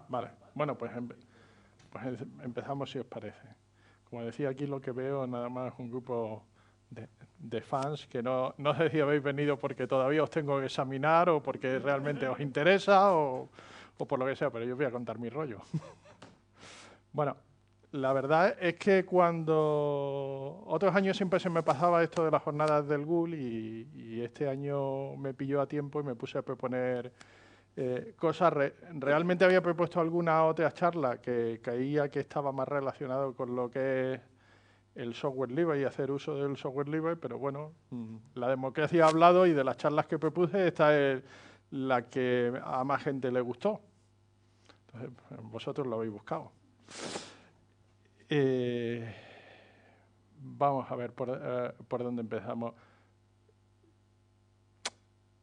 Vale. Bueno, pues empezamos si os parece. Como decía aquí, lo que veo nada más es un grupo de fans que no sé si habéis venido porque todavía os tengo que examinar o porque realmente os interesa o por lo que sea, pero yo os voy a contar mi rollo. Bueno, la verdad es que cuando otros años siempre se me pasaba esto de las jornadas del GUL y este año me pilló a tiempo y me puse a proponer cosas. Realmente había propuesto alguna otra charla que creía que estaba más relacionado con lo que es el software libre y hacer uso del software libre, pero bueno, la democracia ha hablado y de las charlas que propuse esta es la que a más gente le gustó. Entonces, vosotros lo habéis buscado. Vamos a ver por dónde empezamos.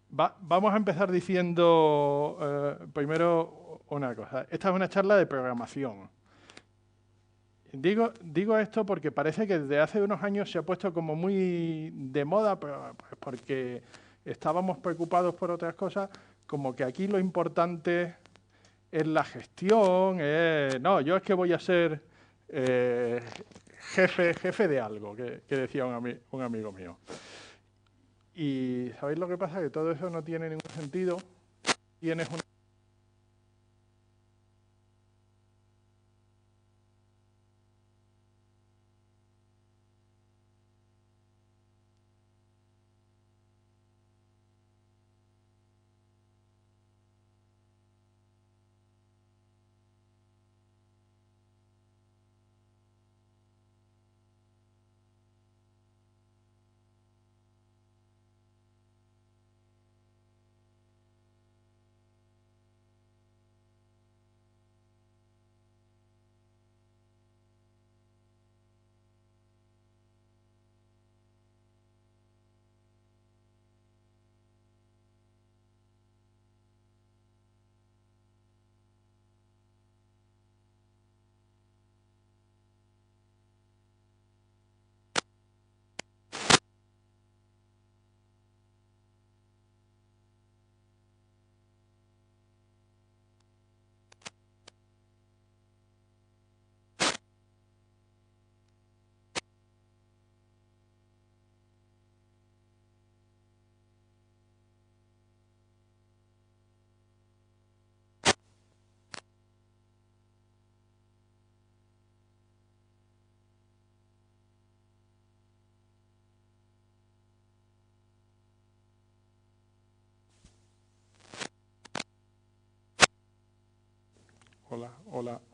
Vamos a empezar diciendo primero una cosa. Esta es una charla de programación. Digo esto porque parece que desde hace unos años se ha puesto como muy de moda, porque estábamos preocupados por otras cosas, como que aquí lo importante es la gestión, no, yo es que voy a ser jefe de algo, que decía un amigo mío. Y ¿sabéis lo que pasa? Que todo eso no tiene ningún sentido. Tienes una...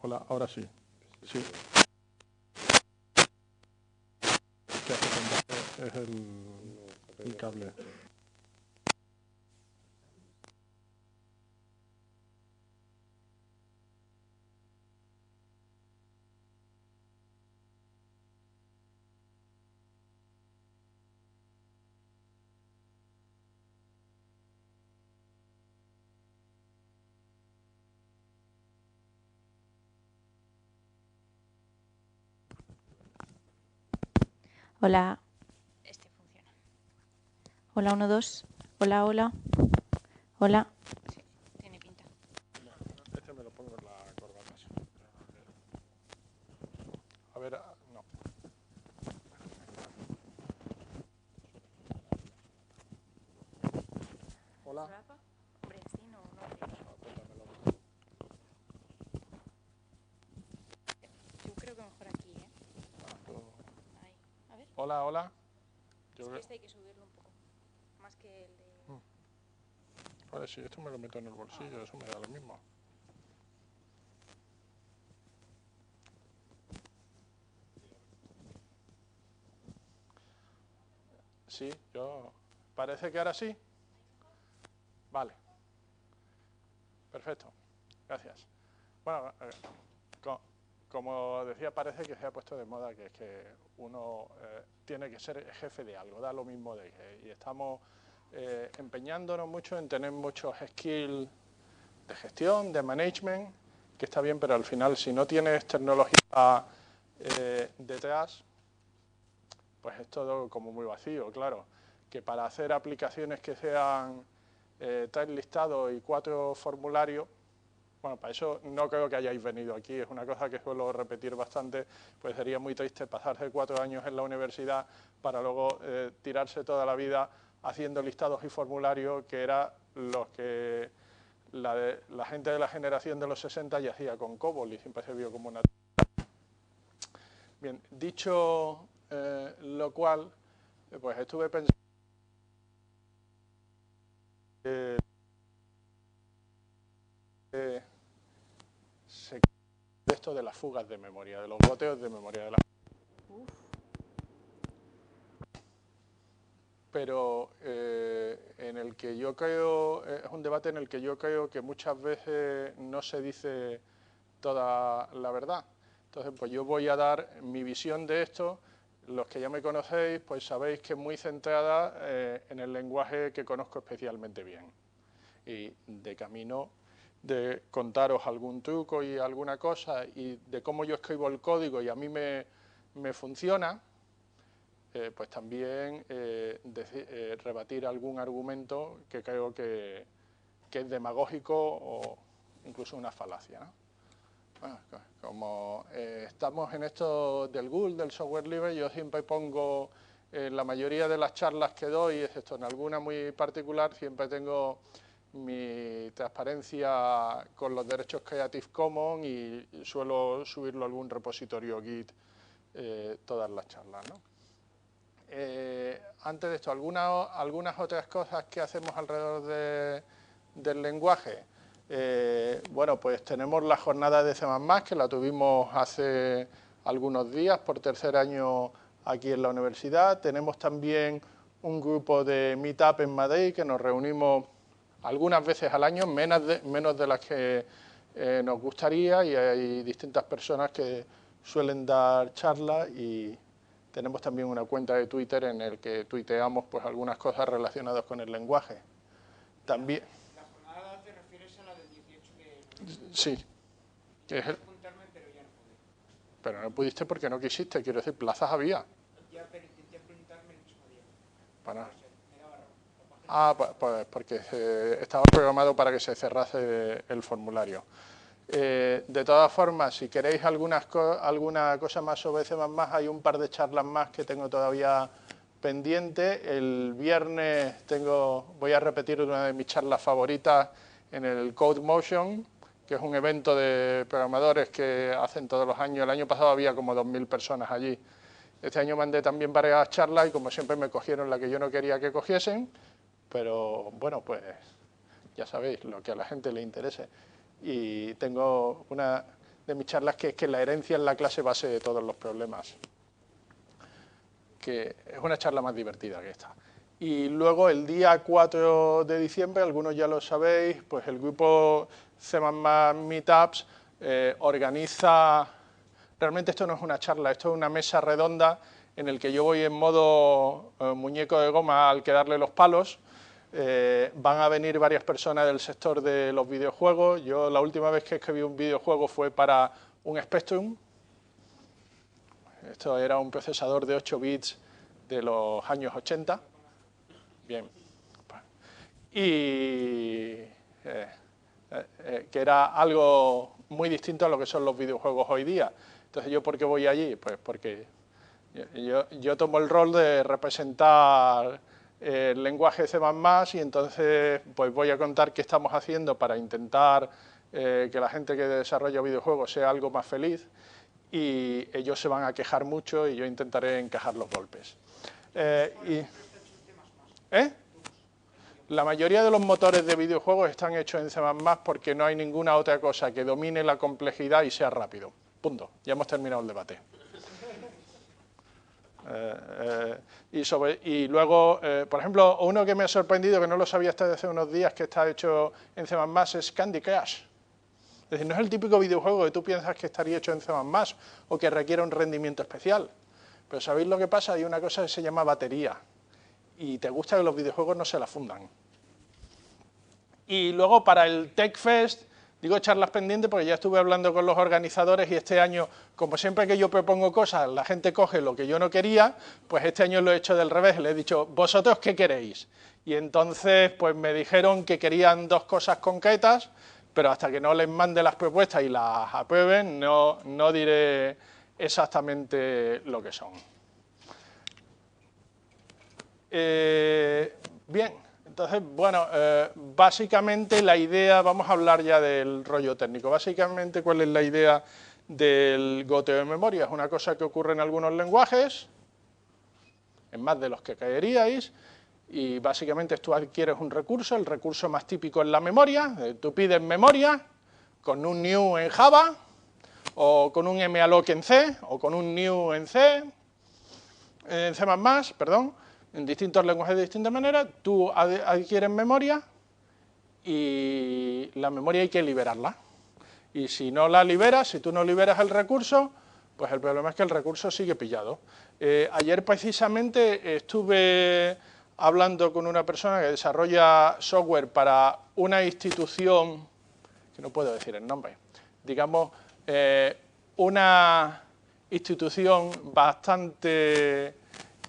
Hola, ahora sí. Sí. Es el cable. Hola. Este funciona. Hola, 1, 2. Hola, hola. Hola. Sí, tiene pinta. Este me lo pongo en la corbata. A ver, no. Hola. Hombre, sí, no. Yo creo que mejor aquí, ¿eh? Ahí. A ver. Hola. Es que este hay que subirlo un poco. Más que el de... Vale, sí, esto me lo meto en el bolsillo, eso me da lo mismo. Sí, parece que ahora sí. Vale. Perfecto. Gracias. Bueno, como decía, parece que se ha puesto de moda que es que uno tiene que ser jefe de algo, da lo mismo de que... Y estamos empeñándonos mucho en tener muchos skills de gestión, de management, que está bien, pero al final si no tienes tecnología detrás, pues es todo como muy vacío, claro. Que para hacer aplicaciones que sean 3 listados y 4 formularios, Bueno, para eso no creo que hayáis venido aquí, es una cosa que suelo repetir bastante, pues sería muy triste pasarse 4 años en la universidad para luego tirarse toda la vida haciendo listados y formularios, que era los que la gente de la generación de los 60 ya hacía con COBOL y siempre se vio como una... Bien, dicho lo cual, pues estuve pensando... de esto de las fugas de memoria, de los goteos de memoria. Pero en el que yo creo, es un debate en el que yo creo que muchas veces no se dice toda la verdad. Entonces, pues yo voy a dar mi visión de esto. Los que ya me conocéis, pues sabéis que es muy centrada en el lenguaje que conozco especialmente bien. Y de camino de contaros algún truco y alguna cosa y de cómo yo escribo el código y a mí me funciona, pues también rebatir algún argumento que creo que es demagógico o incluso una falacia, ¿no? Bueno, como estamos en esto del Google, del software libre, yo siempre pongo, en la mayoría de las charlas que doy, excepto en alguna muy particular, siempre tengo mi transparencia con los derechos Creative Commons y suelo subirlo a algún repositorio Git todas las charlas, ¿no? Antes de esto, algunas otras cosas que hacemos alrededor del lenguaje. Bueno, pues tenemos la jornada de C++, que la tuvimos hace algunos días por tercer año aquí en la universidad. Tenemos también un grupo de Meetup en Madrid que nos reunimos algunas veces al año, menos de las que nos gustaría, y hay distintas personas que suelen dar charlas y tenemos también una cuenta de Twitter en el que tuiteamos pues algunas cosas relacionadas con el lenguaje. También... ¿La jornada te refieres a la del 18 de noviembre? Sí. Que es el... apuntarme, pero ya no pude. Pero no pudiste porque no quisiste, quiero decir, plazas había. Ya, pero intenté apuntarme el mismo día. Para... Me daba error. Ah, pues porque estaba programado para que se cerrase el formulario. De todas formas, si queréis alguna cosa más sobre C++, hay un par de charlas más que tengo todavía pendiente. El viernes voy a repetir una de mis charlas favoritas en el CodeMotion, que es un evento de programadores que hacen todos los años. El año pasado había como 2.000 personas allí. Este año mandé también varias charlas y como siempre me cogieron la que yo no quería que cogiesen, pero bueno, pues ya sabéis, lo que a la gente le interese. Y tengo una de mis charlas que es que la herencia es la clase base de todos los problemas, que es una charla más divertida que esta. Y luego el día 4 de diciembre, algunos ya lo sabéis, pues el grupo C++ Meetups organiza, realmente esto no es una charla, esto es una mesa redonda en el que yo voy en modo muñeco de goma al que darle los palos. Van a venir varias personas del sector de los videojuegos. Yo la última vez que escribí un videojuego fue para un Spectrum. Esto era un procesador de 8 bits de los años 80. Bien. Y que era algo muy distinto a lo que son los videojuegos hoy día. Entonces, ¿yo por qué voy allí? Pues porque yo tomo el rol de representar el lenguaje C++ y entonces pues voy a contar qué estamos haciendo para intentar que la gente que desarrolla videojuegos sea algo más feliz, y ellos se van a quejar mucho y yo intentaré encajar los golpes. La mayoría de los motores de videojuegos están hechos en C++ porque no hay ninguna otra cosa que domine la complejidad y sea rápido. Punto. Ya hemos terminado el debate. Y luego, por ejemplo, uno que me ha sorprendido, que no lo sabía hasta hace unos días, que está hecho en C++, es Candy Crush. Es decir, no es el típico videojuego que tú piensas que estaría hecho en C++ o que requiere un rendimiento especial. Pero ¿sabéis lo que pasa? Hay una cosa que se llama batería. Y te gusta que los videojuegos no se la fundan. Y luego para el TechFest, digo charlas pendientes porque ya estuve hablando con los organizadores y este año, como siempre que yo propongo cosas, la gente coge lo que yo no quería, pues este año lo he hecho del revés, le he dicho, ¿vosotros qué queréis? Y entonces pues me dijeron que querían dos cosas concretas, pero hasta que no les mande las propuestas y las aprueben, no diré exactamente lo que son. Bien, entonces, bueno, básicamente la idea, vamos a hablar ya del rollo técnico. Básicamente, ¿cuál es la idea del goteo de memoria? Es una cosa que ocurre en algunos lenguajes, en más de los que caeríais, y básicamente tú adquieres un recurso, el recurso más típico es la memoria, tú pides memoria con un new en Java, o con un malloc en C, o con un new en C, perdón, en distintos lenguajes de distintas maneras, tú adquieres memoria y la memoria hay que liberarla. Y si no la liberas, si tú no liberas el recurso, pues el problema es que el recurso sigue pillado. Ayer precisamente estuve hablando con una persona que desarrolla software para una institución, que no puedo decir el nombre, digamos, una institución bastante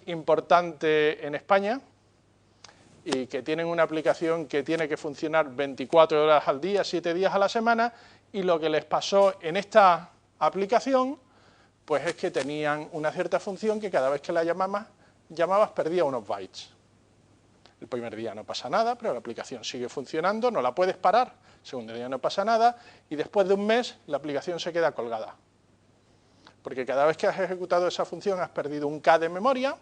importante en España y que tienen una aplicación que tiene que funcionar 24 horas al día, 7 días a la semana, y lo que les pasó en esta aplicación pues es que tenían una cierta función que cada vez que la llamabas perdía unos bytes. El primer día no pasa nada, pero la aplicación sigue funcionando, no la puedes parar, el segundo día no pasa nada, y después de un mes la aplicación se queda colgada. Porque cada vez que has ejecutado esa función has perdido un K de memoria,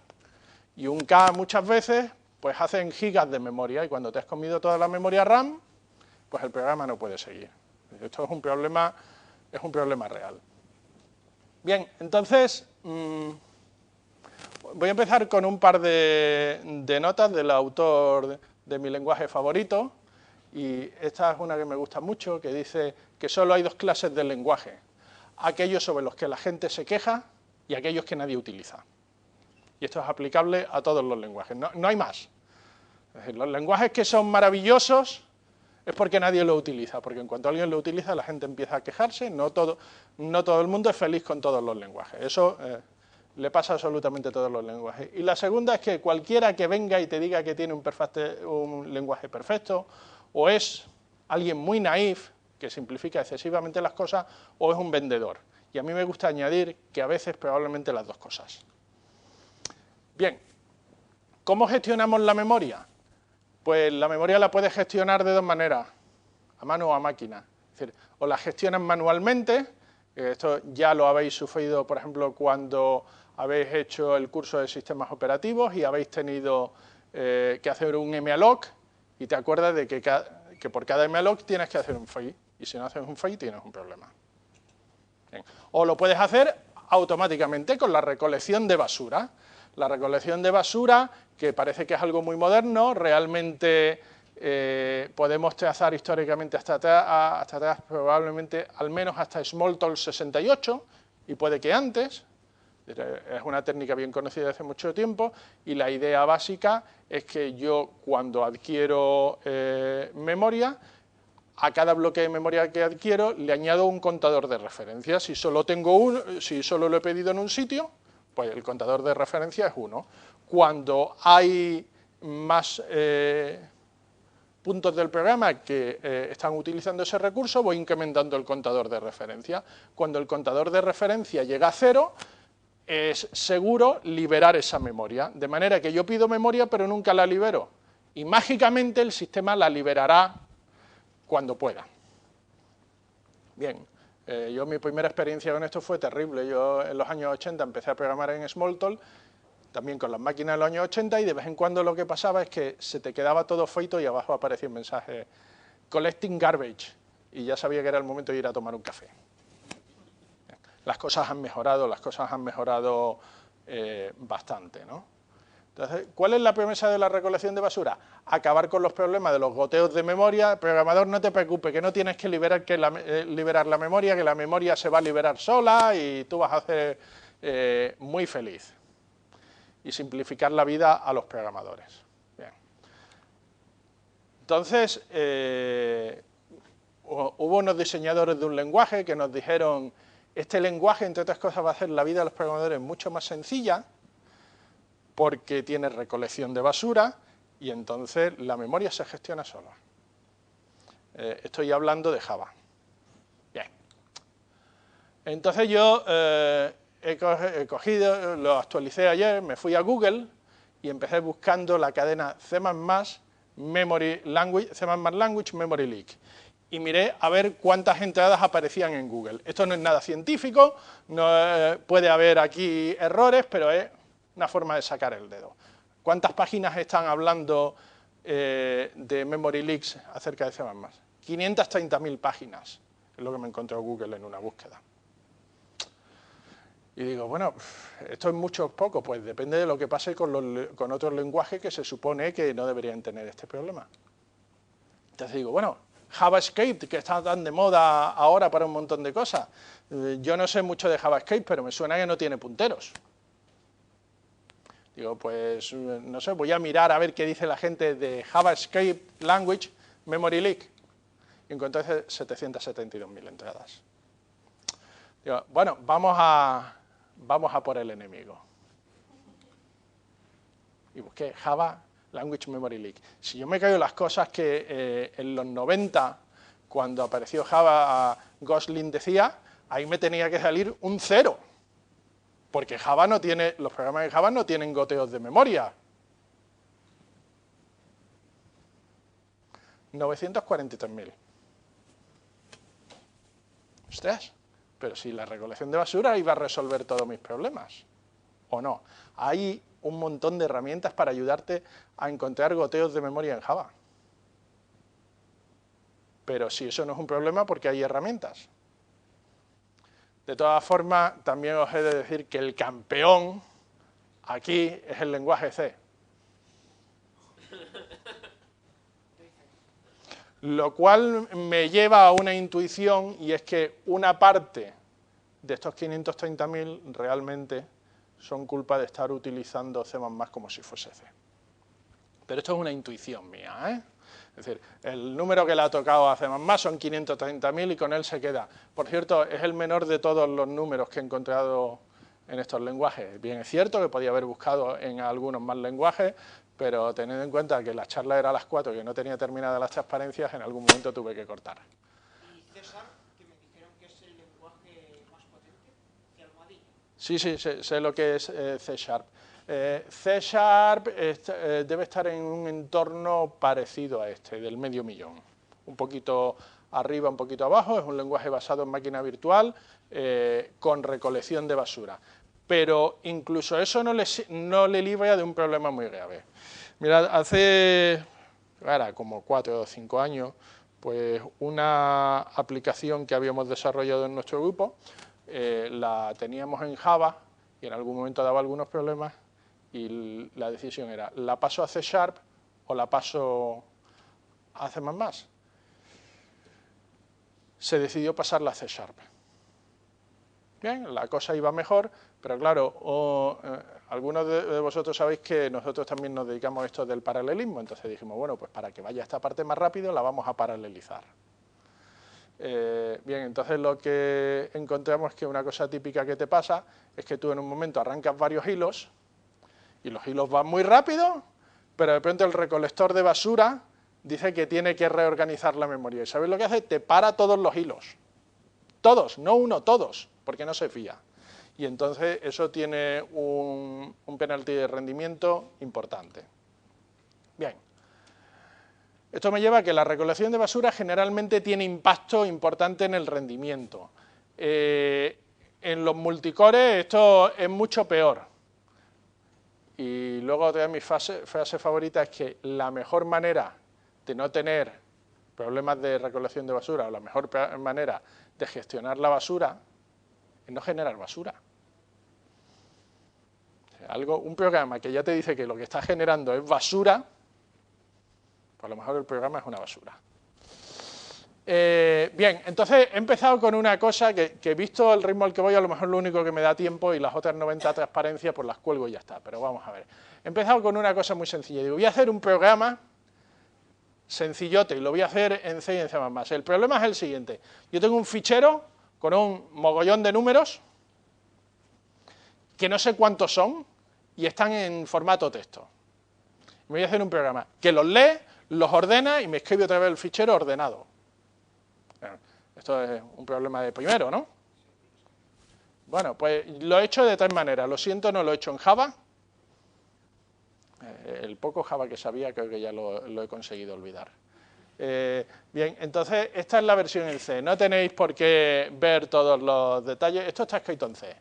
y un K muchas veces pues hacen gigas de memoria, y cuando te has comido toda la memoria RAM, pues el programa no puede seguir. Esto es un problema real. Bien, entonces voy a empezar con un par de notas del autor de mi lenguaje favorito, y esta es una que me gusta mucho, que dice que solo hay dos clases de lenguaje: aquellos sobre los que la gente se queja y aquellos que nadie utiliza. Y esto es aplicable a todos los lenguajes, no hay más. Es decir, los lenguajes que son maravillosos es porque nadie lo utiliza, porque en cuanto alguien lo utiliza la gente empieza a quejarse, no todo el mundo es feliz con todos los lenguajes. Eso le pasa absolutamente a todos los lenguajes. Y la segunda es que cualquiera que venga y te diga que tiene un lenguaje perfecto, o es alguien muy naif, que simplifica excesivamente las cosas, o es un vendedor. Y a mí me gusta añadir que a veces probablemente las dos cosas. Bien, ¿cómo gestionamos la memoria? Pues la memoria la puedes gestionar de dos maneras, a mano o a máquina. Es decir, o la gestionas manualmente, esto ya lo habéis sufrido, por ejemplo, cuando habéis hecho el curso de sistemas operativos y habéis tenido que hacer un malloc, y te acuerdas de que por cada malloc tienes que hacer un free, y si no haces un free tienes un problema. Bien. O lo puedes hacer automáticamente con la recolección de basura. La recolección de basura, que parece que es algo muy moderno, realmente podemos trazar históricamente hasta atrás, probablemente al menos hasta Smalltalk 68, y puede que antes. Es una técnica bien conocida desde hace mucho tiempo, y la idea básica es que yo, cuando adquiero memoria, a cada bloque de memoria que adquiero le añado un contador de referencia. Si solo lo he pedido en un sitio, pues el contador de referencia es 1. Cuando hay más puntos del programa que están utilizando ese recurso, voy incrementando el contador de referencia. Cuando el contador de referencia llega a 0, es seguro liberar esa memoria. De manera que yo pido memoria, pero nunca la libero. Y mágicamente el sistema la liberará cuando pueda. Bien. Mi primera experiencia con esto fue terrible. Yo en los años 80 empecé a programar en Smalltalk, también con las máquinas de los años 80, y de vez en cuando lo que pasaba es que se te quedaba todo feito y abajo aparecía un mensaje collecting garbage, y ya sabía que era el momento de ir a tomar un café. Las cosas han mejorado bastante, ¿no? Entonces, ¿cuál es la promesa de la recolección de basura? Acabar con los problemas de los goteos de memoria. Programador, no te preocupes, que no tienes que liberar la memoria, que la memoria se va a liberar sola y tú vas a ser muy feliz. Y simplificar la vida a los programadores. Bien. Entonces, hubo unos diseñadores de un lenguaje que nos dijeron: este lenguaje, entre otras cosas, va a hacer la vida de los programadores mucho más sencilla, porque tiene recolección de basura y entonces la memoria se gestiona sola. Estoy hablando de Java. Bien. Entonces yo he cogido, lo actualicé ayer, me fui a Google y empecé buscando la cadena C++ Memory Language, C++ Language Memory Leak. Y miré a ver cuántas entradas aparecían en Google. Esto no es nada científico, no puede haber aquí errores, pero es una forma de sacar el dedo. ¿Cuántas páginas están hablando de Memory Leaks acerca de C++? 530.000 páginas, es lo que me encontró Google en una búsqueda. Y digo, bueno, ¿esto es mucho o poco? Pues depende de lo que pase con otros lenguajes que se supone que no deberían tener este problema. Entonces digo, bueno, JavaScript, que está tan de moda ahora para un montón de cosas. Yo no sé mucho de JavaScript, pero me suena que no tiene punteros. Digo, pues, no sé, voy a mirar a ver qué dice la gente de JavaScript Language Memory Leak. Y encontré 772.000 entradas. Digo, bueno, vamos a por el enemigo. Y busqué Java Language Memory Leak. Si yo me caigo las cosas que en los 90, cuando apareció Java, Gosling decía, ahí me tenía que salir un 0. Porque Java no tiene, los programas de Java no tienen goteos de memoria. 943.000. Ostras, pero si la recolección de basura iba a resolver todos mis problemas. ¿O no? Hay un montón de herramientas para ayudarte a encontrar goteos de memoria en Java. Pero si eso no es un problema, ¿por qué hay herramientas? De todas formas, también os he de decir que el campeón aquí es el lenguaje C. Lo cual me lleva a una intuición, y es que una parte de estos 530.000 realmente son culpa de estar utilizando C++ como si fuese C. Pero esto es una intuición mía, ¿eh? Es decir, el número que le ha tocado a C++ son 530.000 y con él se queda. Por cierto, es el menor de todos los números que he encontrado en estos lenguajes. Bien, es cierto que podía haber buscado en algunos más lenguajes, pero teniendo en cuenta que la charla era a las 4 y que no tenía terminadas las transparencias, en algún momento tuve que cortar. ¿Y César, que me dijeron que es el lenguaje más potente, que Almohadilla? Sí, sé lo que es C#. C# debe estar en un entorno parecido a este, del 500.000. Un poquito arriba, un poquito abajo, es un lenguaje basado en máquina virtual con recolección de basura. Pero incluso eso no le libra de un problema muy grave. Mirad, hace como 4 o 5 años, pues una aplicación que habíamos desarrollado en nuestro grupo, la teníamos en Java y en algún momento daba algunos problemas y la decisión era, ¿la paso a C# o la paso a C++? Se decidió pasarla a C#. Bien, la cosa iba mejor, pero claro, algunos de vosotros sabéis que nosotros también nos dedicamos a esto del paralelismo, entonces dijimos, bueno, pues para que vaya esta parte más rápido la vamos a paralelizar. Bien, entonces lo que encontramos es que una cosa típica que te pasa es que tú en un momento arrancas varios hilos y los hilos van muy rápido, pero de pronto el recolector de basura dice que tiene que reorganizar la memoria. ¿Y sabes lo que hace? Te para todos los hilos. Todos, no uno, todos, porque no se fía. Y entonces eso tiene un penalti de rendimiento importante. Bien. Esto me lleva a que la recolección de basura generalmente tiene impacto importante en el rendimiento. En los multicores esto es mucho peor. Y luego otra de mis frases favoritas es que la mejor manera de no tener problemas de recolección de basura o la mejor manera de gestionar la basura es no generar basura. Un programa que ya te dice que lo que está generando es basura, pues a lo mejor el programa es una basura. Bien, entonces he empezado con una cosa que visto el ritmo al que voy, a lo mejor lo único que me da tiempo y las otras 90 transparencias pues las cuelgo y ya está, pero vamos a ver. He empezado con una cosa muy sencilla, digo, voy a hacer un programa sencillote y lo voy a hacer en C y en C++. El problema es el siguiente, yo tengo un fichero con un mogollón de números que no sé cuántos son y están en formato texto. Me voy a hacer un programa que los lee, los ordena y me escribe otra vez el fichero ordenado. Esto es un problema de primero, ¿no? Bueno, pues lo he hecho de tal manera. Lo siento, no lo he hecho en Java. El poco Java que sabía creo que ya lo he conseguido olvidar. Bien, entonces esta es la versión en C. No tenéis por qué ver todos los detalles. Esto está escrito en C.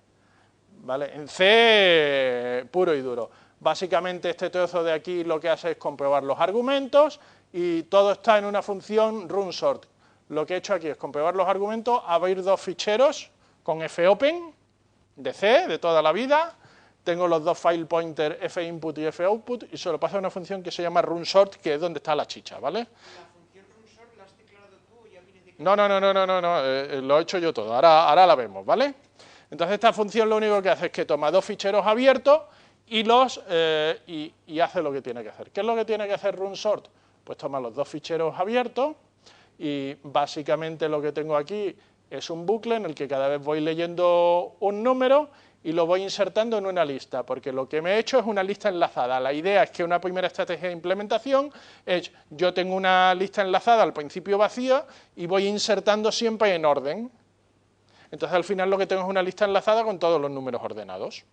¿Vale? En C puro y duro. Básicamente este trozo de aquí lo que hace es comprobar los argumentos y todo está en una función runsort. Lo que he hecho aquí es comprobar los argumentos, abrir dos ficheros con fopen de C de toda la vida. Tengo los dos file pointer finput y foutput y se lo paso a una función que se llama runsort, que es donde está la chicha, ¿vale? ¿La función runsort la has declarado tú o ya vienes de No, lo he hecho yo todo. Ahora la vemos, ¿vale? Entonces esta función lo único que hace es que toma dos ficheros abiertos y y hace lo que tiene que hacer. ¿Qué es lo que tiene que hacer runsort? Pues toma los dos ficheros abiertos y básicamente lo que tengo aquí es un bucle en el que cada vez voy leyendo un número y lo voy insertando en una lista, porque lo que me he hecho es una lista enlazada. La idea es que una primera estrategia de implementación es, yo tengo una lista enlazada al principio vacía y voy insertando siempre en orden. Entonces al final lo que tengo es una lista enlazada con todos los números ordenados.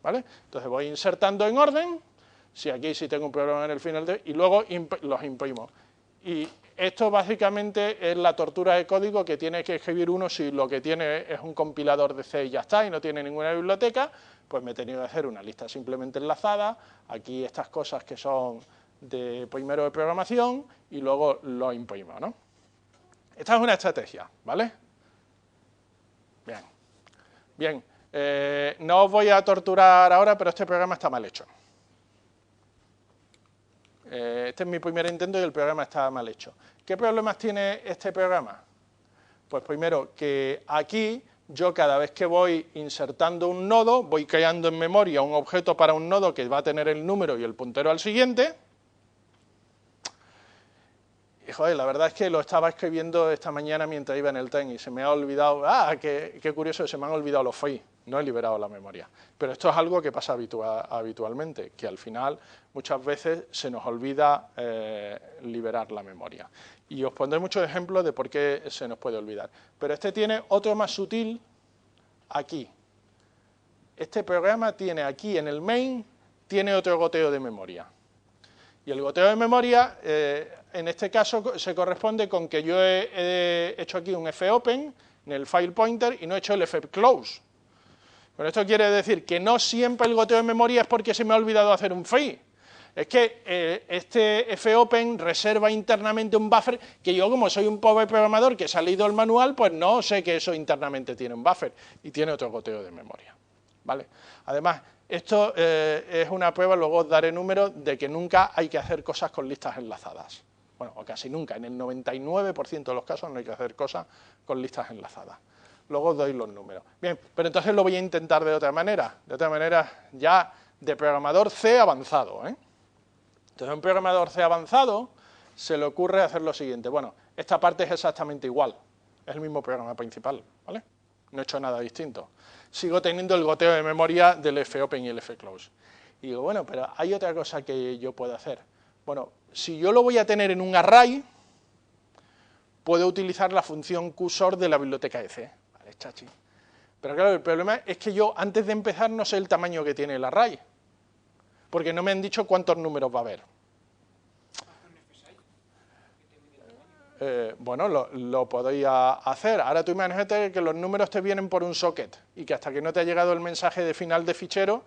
¿Vale? Entonces voy insertando en orden, si aquí sí tengo un problema en el final, y luego los imprimo. Y esto básicamente es la tortura de código que tiene que escribir uno si lo que tiene es un compilador de C y ya está, y no tiene ninguna biblioteca, pues me he tenido que hacer una lista simplemente enlazada, aquí estas cosas que son de primero de programación, y luego lo imprimo, ¿no? Esta es una estrategia, ¿vale? Bien. Bien. No os voy a torturar ahora, pero este programa está mal hecho. Este es mi primer intento y el programa está mal hecho. ¿Qué problemas tiene este programa? Pues primero, que aquí yo cada vez que voy insertando un nodo, voy creando en memoria un objeto para un nodo que va a tener el número y el puntero al siguiente. Y joder, la verdad es que lo estaba escribiendo esta mañana mientras iba en el tren y se me ha olvidado, qué curioso, se me han olvidado los free, no he liberado la memoria. Pero esto es algo que pasa habitualmente, que al final muchas veces se nos olvida liberar la memoria. Y os pondré muchos ejemplos de por qué se nos puede olvidar. Pero este tiene otro más sutil aquí. Este programa tiene aquí en el main, tiene otro goteo de memoria. Y el goteo de memoria, en este caso, se corresponde con que yo he hecho aquí un fopen en el file pointer y no he hecho el fclose. Bueno, esto quiere decir que no siempre el goteo de memoria es porque se me ha olvidado hacer un free. Es que este fopen reserva internamente un buffer que yo, como soy un pobre programador que he salido el manual, pues no sé que eso internamente tiene un buffer y tiene otro goteo de memoria. ¿Vale? Además, esto es una prueba, luego os daré números, de que nunca hay que hacer cosas con listas enlazadas. Bueno, o casi nunca, en el 99% de los casos no hay que hacer cosas con listas enlazadas. Luego os doy los números. Bien, pero entonces lo voy a intentar de otra manera ya de programador C avanzado, ¿eh? Entonces a un programador C avanzado se le ocurre hacer lo siguiente. Bueno, esta parte es exactamente igual, es el mismo programa principal, ¿vale? No he hecho nada distinto. Sigo teniendo el goteo de memoria del fopen y el fclose. Y digo, bueno, pero hay otra cosa que yo puedo hacer. Bueno, si yo lo voy a tener en un array, puedo utilizar la función qsort de la biblioteca de C. Vale, chachi. Pero claro, el problema es que yo antes de empezar no sé el tamaño que tiene el array, porque no me han dicho cuántos números va a haber. Bueno, lo podéis hacer. Ahora tú imagínate que los números te vienen por un socket y que hasta que no te ha llegado el mensaje de final de fichero,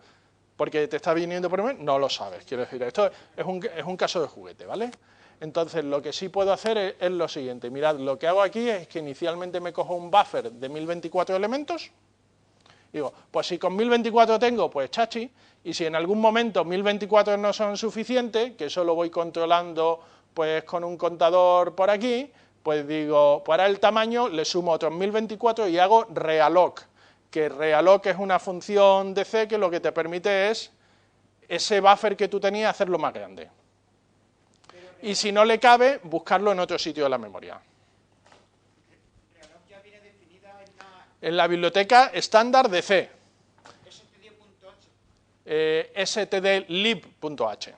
porque te está viniendo por email, no lo sabes. Quiero decir, esto es un caso de juguete, ¿vale? Entonces, lo que sí puedo hacer es lo siguiente. Mirad, lo que hago aquí es que inicialmente me cojo un buffer de 1024 elementos. Digo, pues si con 1024 tengo, pues chachi. Y si en algún momento 1024 no son suficientes, que eso lo voy controlando pues con un contador por aquí, pues digo, para el tamaño le sumo otros 1024 y hago realloc, que realloc es una función de C que lo que te permite es ese buffer que tú tenías hacerlo más grande. Y si no le cabe, buscarlo en otro sitio de la memoria. Realloc ya viene definida en la biblioteca estándar de C. stdlib.h.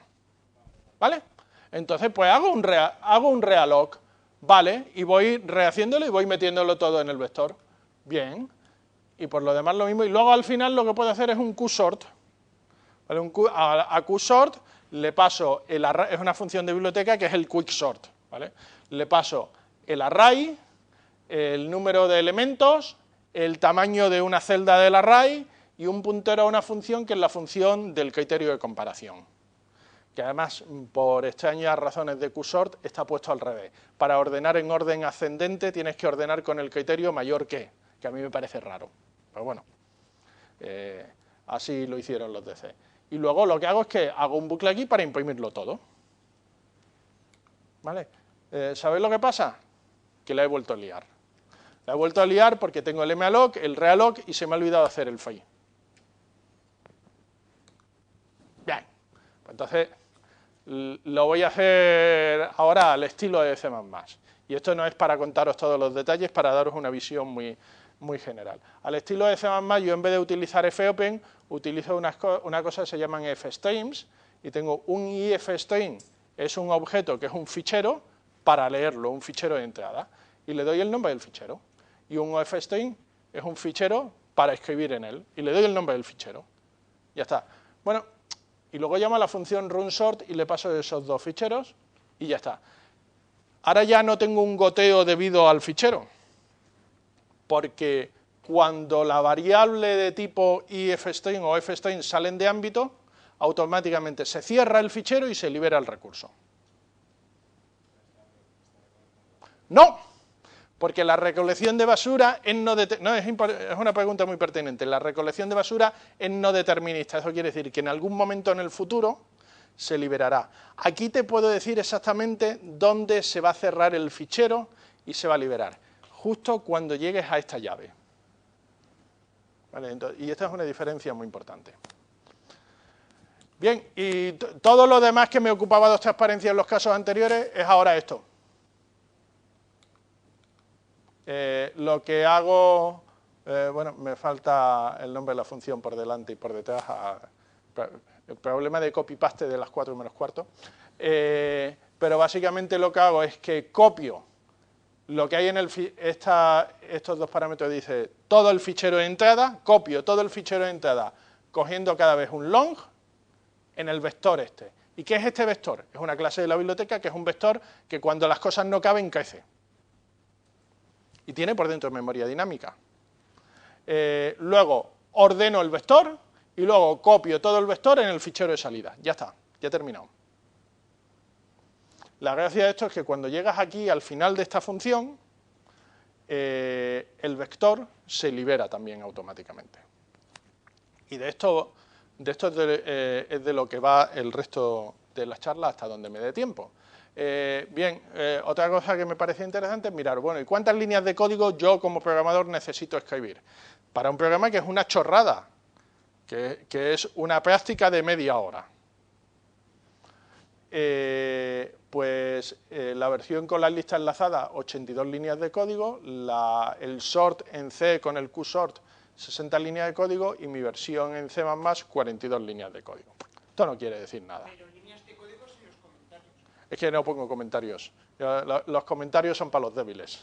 ¿Vale? Entonces, pues hago un realloc. Vale, y voy rehaciéndolo y voy metiéndolo todo en el vector. Bien. Y por lo demás lo mismo. Y luego al final lo que puedo hacer es un qsort. ¿Vale? A qsort le paso el array, es una función de biblioteca que es el quicksort. ¿Vale? Le paso el array, el número de elementos, el tamaño de una celda del array y un puntero a una función que es la función del criterio de comparación. Que además, por extrañas razones de qsort, está puesto al revés. Para ordenar en orden ascendente tienes que ordenar con el criterio mayor que a mí me parece raro. Pero bueno, así lo hicieron los de C. Y luego lo que hago es que hago un bucle aquí para imprimirlo todo. ¿Vale? ¿Sabéis lo que pasa? Que la he vuelto a liar. La he vuelto a liar porque tengo el malloc, el realloc y se me ha olvidado hacer el file. Bien, pues entonces lo voy a hacer ahora al estilo de C++. Y esto no es para contaros todos los detalles, para daros una visión muy general. Al estilo de C++, yo en vez de utilizar fopen, utilizo una cosa que se llaman fstreams, y tengo un ifstream, es un objeto que es un fichero, para leerlo, un fichero de entrada, y le doy el nombre del fichero. Y un fstream es un fichero para escribir en él, y le doy el nombre del fichero. Ya está. Bueno, y luego llamo a la función runsort y le paso esos dos ficheros, y ya está. Ahora ya no tengo un goteo debido al fichero, porque cuando la variable de tipo ifstream o fstream salen de ámbito, automáticamente se cierra el fichero y se libera el recurso. No, porque la recolección de basura es es una pregunta muy pertinente. La recolección de basura es no determinista. Eso quiere decir que en algún momento en el futuro se liberará. Aquí te puedo decir exactamente dónde se va a cerrar el fichero y se va a liberar. Justo cuando llegues a esta llave. ¿Vale? Entonces, y esta es una diferencia muy importante. Bien, y todo lo demás que me ocupaba de transparencia en los casos anteriores es ahora esto. Lo que hago, bueno, me falta el nombre de la función por delante y por detrás, el problema de copy-paste de las 4 menos cuarto, pero básicamente lo que hago es que copio lo que hay en estos dos parámetros, dice todo el fichero de entrada, copio todo el fichero de entrada, cogiendo cada vez un long en el vector este. ¿Y qué es este vector? Es una clase de la biblioteca que es un vector que cuando las cosas no caben, crece. Y tiene por dentro memoria dinámica. Luego ordeno el vector y luego copio todo el vector en el fichero de salida. Ya está, ya he terminado. La gracia de esto es que cuando llegas aquí al final de esta función, el vector se libera también automáticamente. Y de esto es de lo que va el resto de las charlas hasta donde me dé tiempo. Bien, otra cosa que me parece interesante es mirar, bueno, ¿y cuántas líneas de código yo como programador necesito escribir? Para un programa que es una chorrada, que es una práctica de media hora. La versión con las listas enlazadas, 82 líneas de código, el sort en C con el qsort, 60 líneas de código, y mi versión en C++, 42 líneas de código. Esto no quiere decir nada. Es que no pongo comentarios. Los comentarios son para los débiles.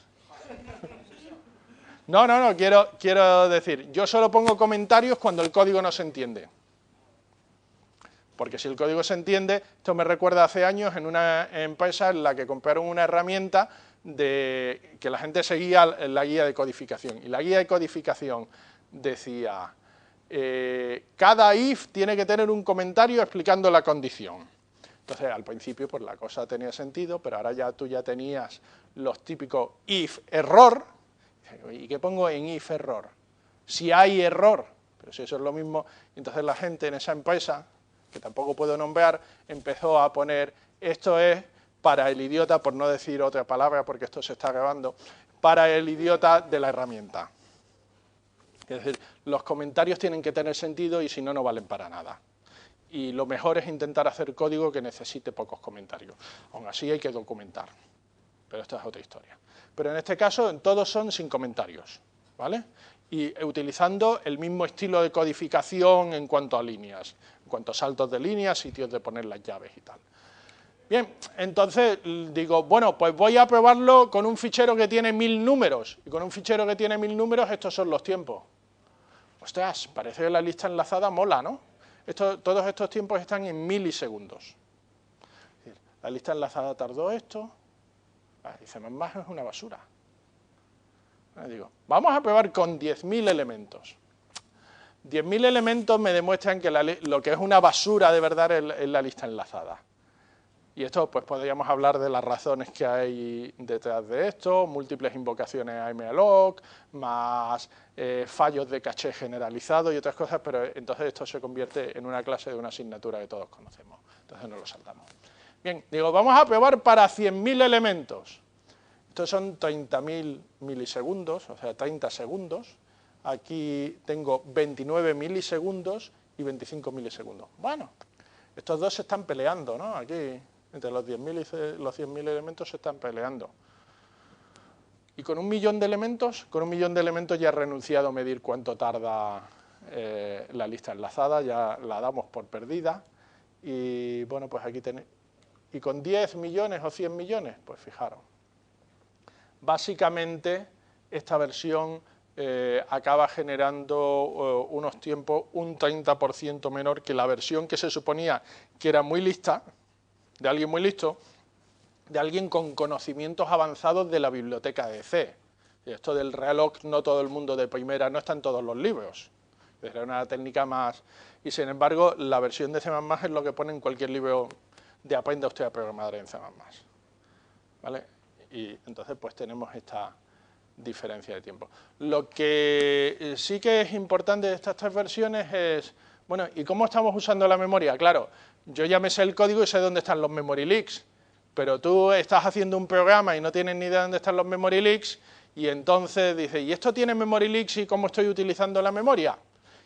No, quiero decir, yo solo pongo comentarios cuando el código no se entiende. Porque si el código se entiende, esto me recuerda hace años en una empresa en la que compraron una herramienta que la gente seguía la guía de codificación. Y la guía de codificación decía, cada if tiene que tener un comentario explicando la condición. Entonces, al principio, pues la cosa tenía sentido, pero ahora tú ya tenías los típicos if error. ¿Y qué pongo en if error? Si hay error, pero si eso es lo mismo, entonces la gente en esa empresa, que tampoco puedo nombrar, empezó a poner, esto es para el idiota, por no decir otra palabra, porque esto se está grabando, para el idiota de la herramienta. Es decir, los comentarios tienen que tener sentido y si no, no valen para nada. Y lo mejor es intentar hacer código que necesite pocos comentarios. Aún así hay que documentar, pero esta es otra historia. Pero en este caso todos son sin comentarios, ¿vale? Y utilizando el mismo estilo de codificación en cuanto a líneas, en cuanto a saltos de líneas, sitios de poner las llaves y tal. Bien, entonces digo, bueno, pues voy a probarlo con un fichero que tiene 1000 números, y con un fichero que tiene 1000 números estos son los tiempos. Ostras, parece que la lista enlazada mola, ¿no? Todos estos tiempos están en milisegundos. Es decir, la lista enlazada tardó esto, y C++ es una basura. Digo, vamos a probar con 10.000 elementos. 10.000 elementos me demuestran que lo que es una basura de verdad es la lista enlazada. Y esto, pues podríamos hablar de las razones que hay detrás de esto, múltiples invocaciones a malloc, más fallos de caché generalizado y otras cosas, pero entonces esto se convierte en una clase de una asignatura que todos conocemos. Entonces no lo saltamos. Bien, digo, vamos a probar para 100.000 elementos. Estos son 30.000 milisegundos, o sea, 30 segundos. Aquí tengo 29 milisegundos y 25 milisegundos. Bueno, estos dos se están peleando, ¿no? Aquí, entre los 10.000 y los 100.000 elementos se están peleando. Y con 1 millón de elementos, ya he renunciado a medir cuánto tarda la lista enlazada, ya la damos por perdida. Y bueno, pues aquí tenéis. Y con 10 millones o 100 millones, pues fijaros. Básicamente, esta versión acaba generando unos tiempos un 30% menor que la versión que se suponía que era muy lista, de alguien muy listo, de alguien con conocimientos avanzados de la biblioteca de C. Y esto del reloj, no todo el mundo de primera, no está en todos los libros. Era una técnica más. Y sin embargo, la versión de C++ es lo que pone en cualquier libro de Aprenda usted a programar en C++. ¿Vale? Y entonces pues tenemos esta diferencia de tiempo. Lo que sí que es importante de estas tres versiones es, bueno, ¿y cómo estamos usando la memoria? Claro, yo ya me sé el código y sé dónde están los memory leaks, pero tú estás haciendo un programa y no tienes ni idea de dónde están los memory leaks, y entonces dices, ¿y esto tiene memory leaks y cómo estoy utilizando la memoria?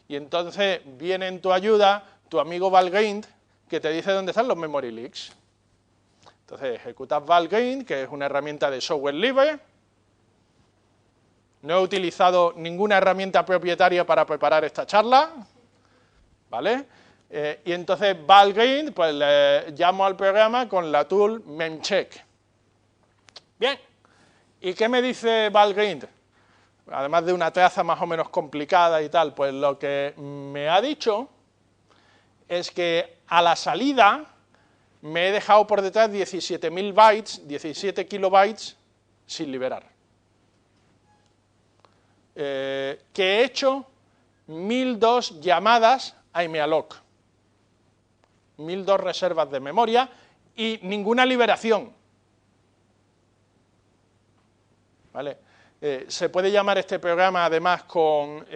Y entonces viene en tu ayuda tu amigo Valgrind, que te dice dónde están los memory leaks. Entonces ejecutas Valgrind, que es una herramienta de software libre. No he utilizado ninguna herramienta propietaria para preparar esta charla, ¿vale? Y entonces Valgrind, pues le llamo al programa con la tool memcheck. Bien, ¿y qué me dice Valgrind? Además de una traza más o menos complicada y tal, pues lo que me ha dicho es que a la salida me he dejado por detrás 17.000 bytes, 17 kilobytes sin liberar. Que he hecho 1.002 llamadas a malloc, 1.002 reservas de memoria y ninguna liberación. ¿Vale? Se puede llamar este programa además con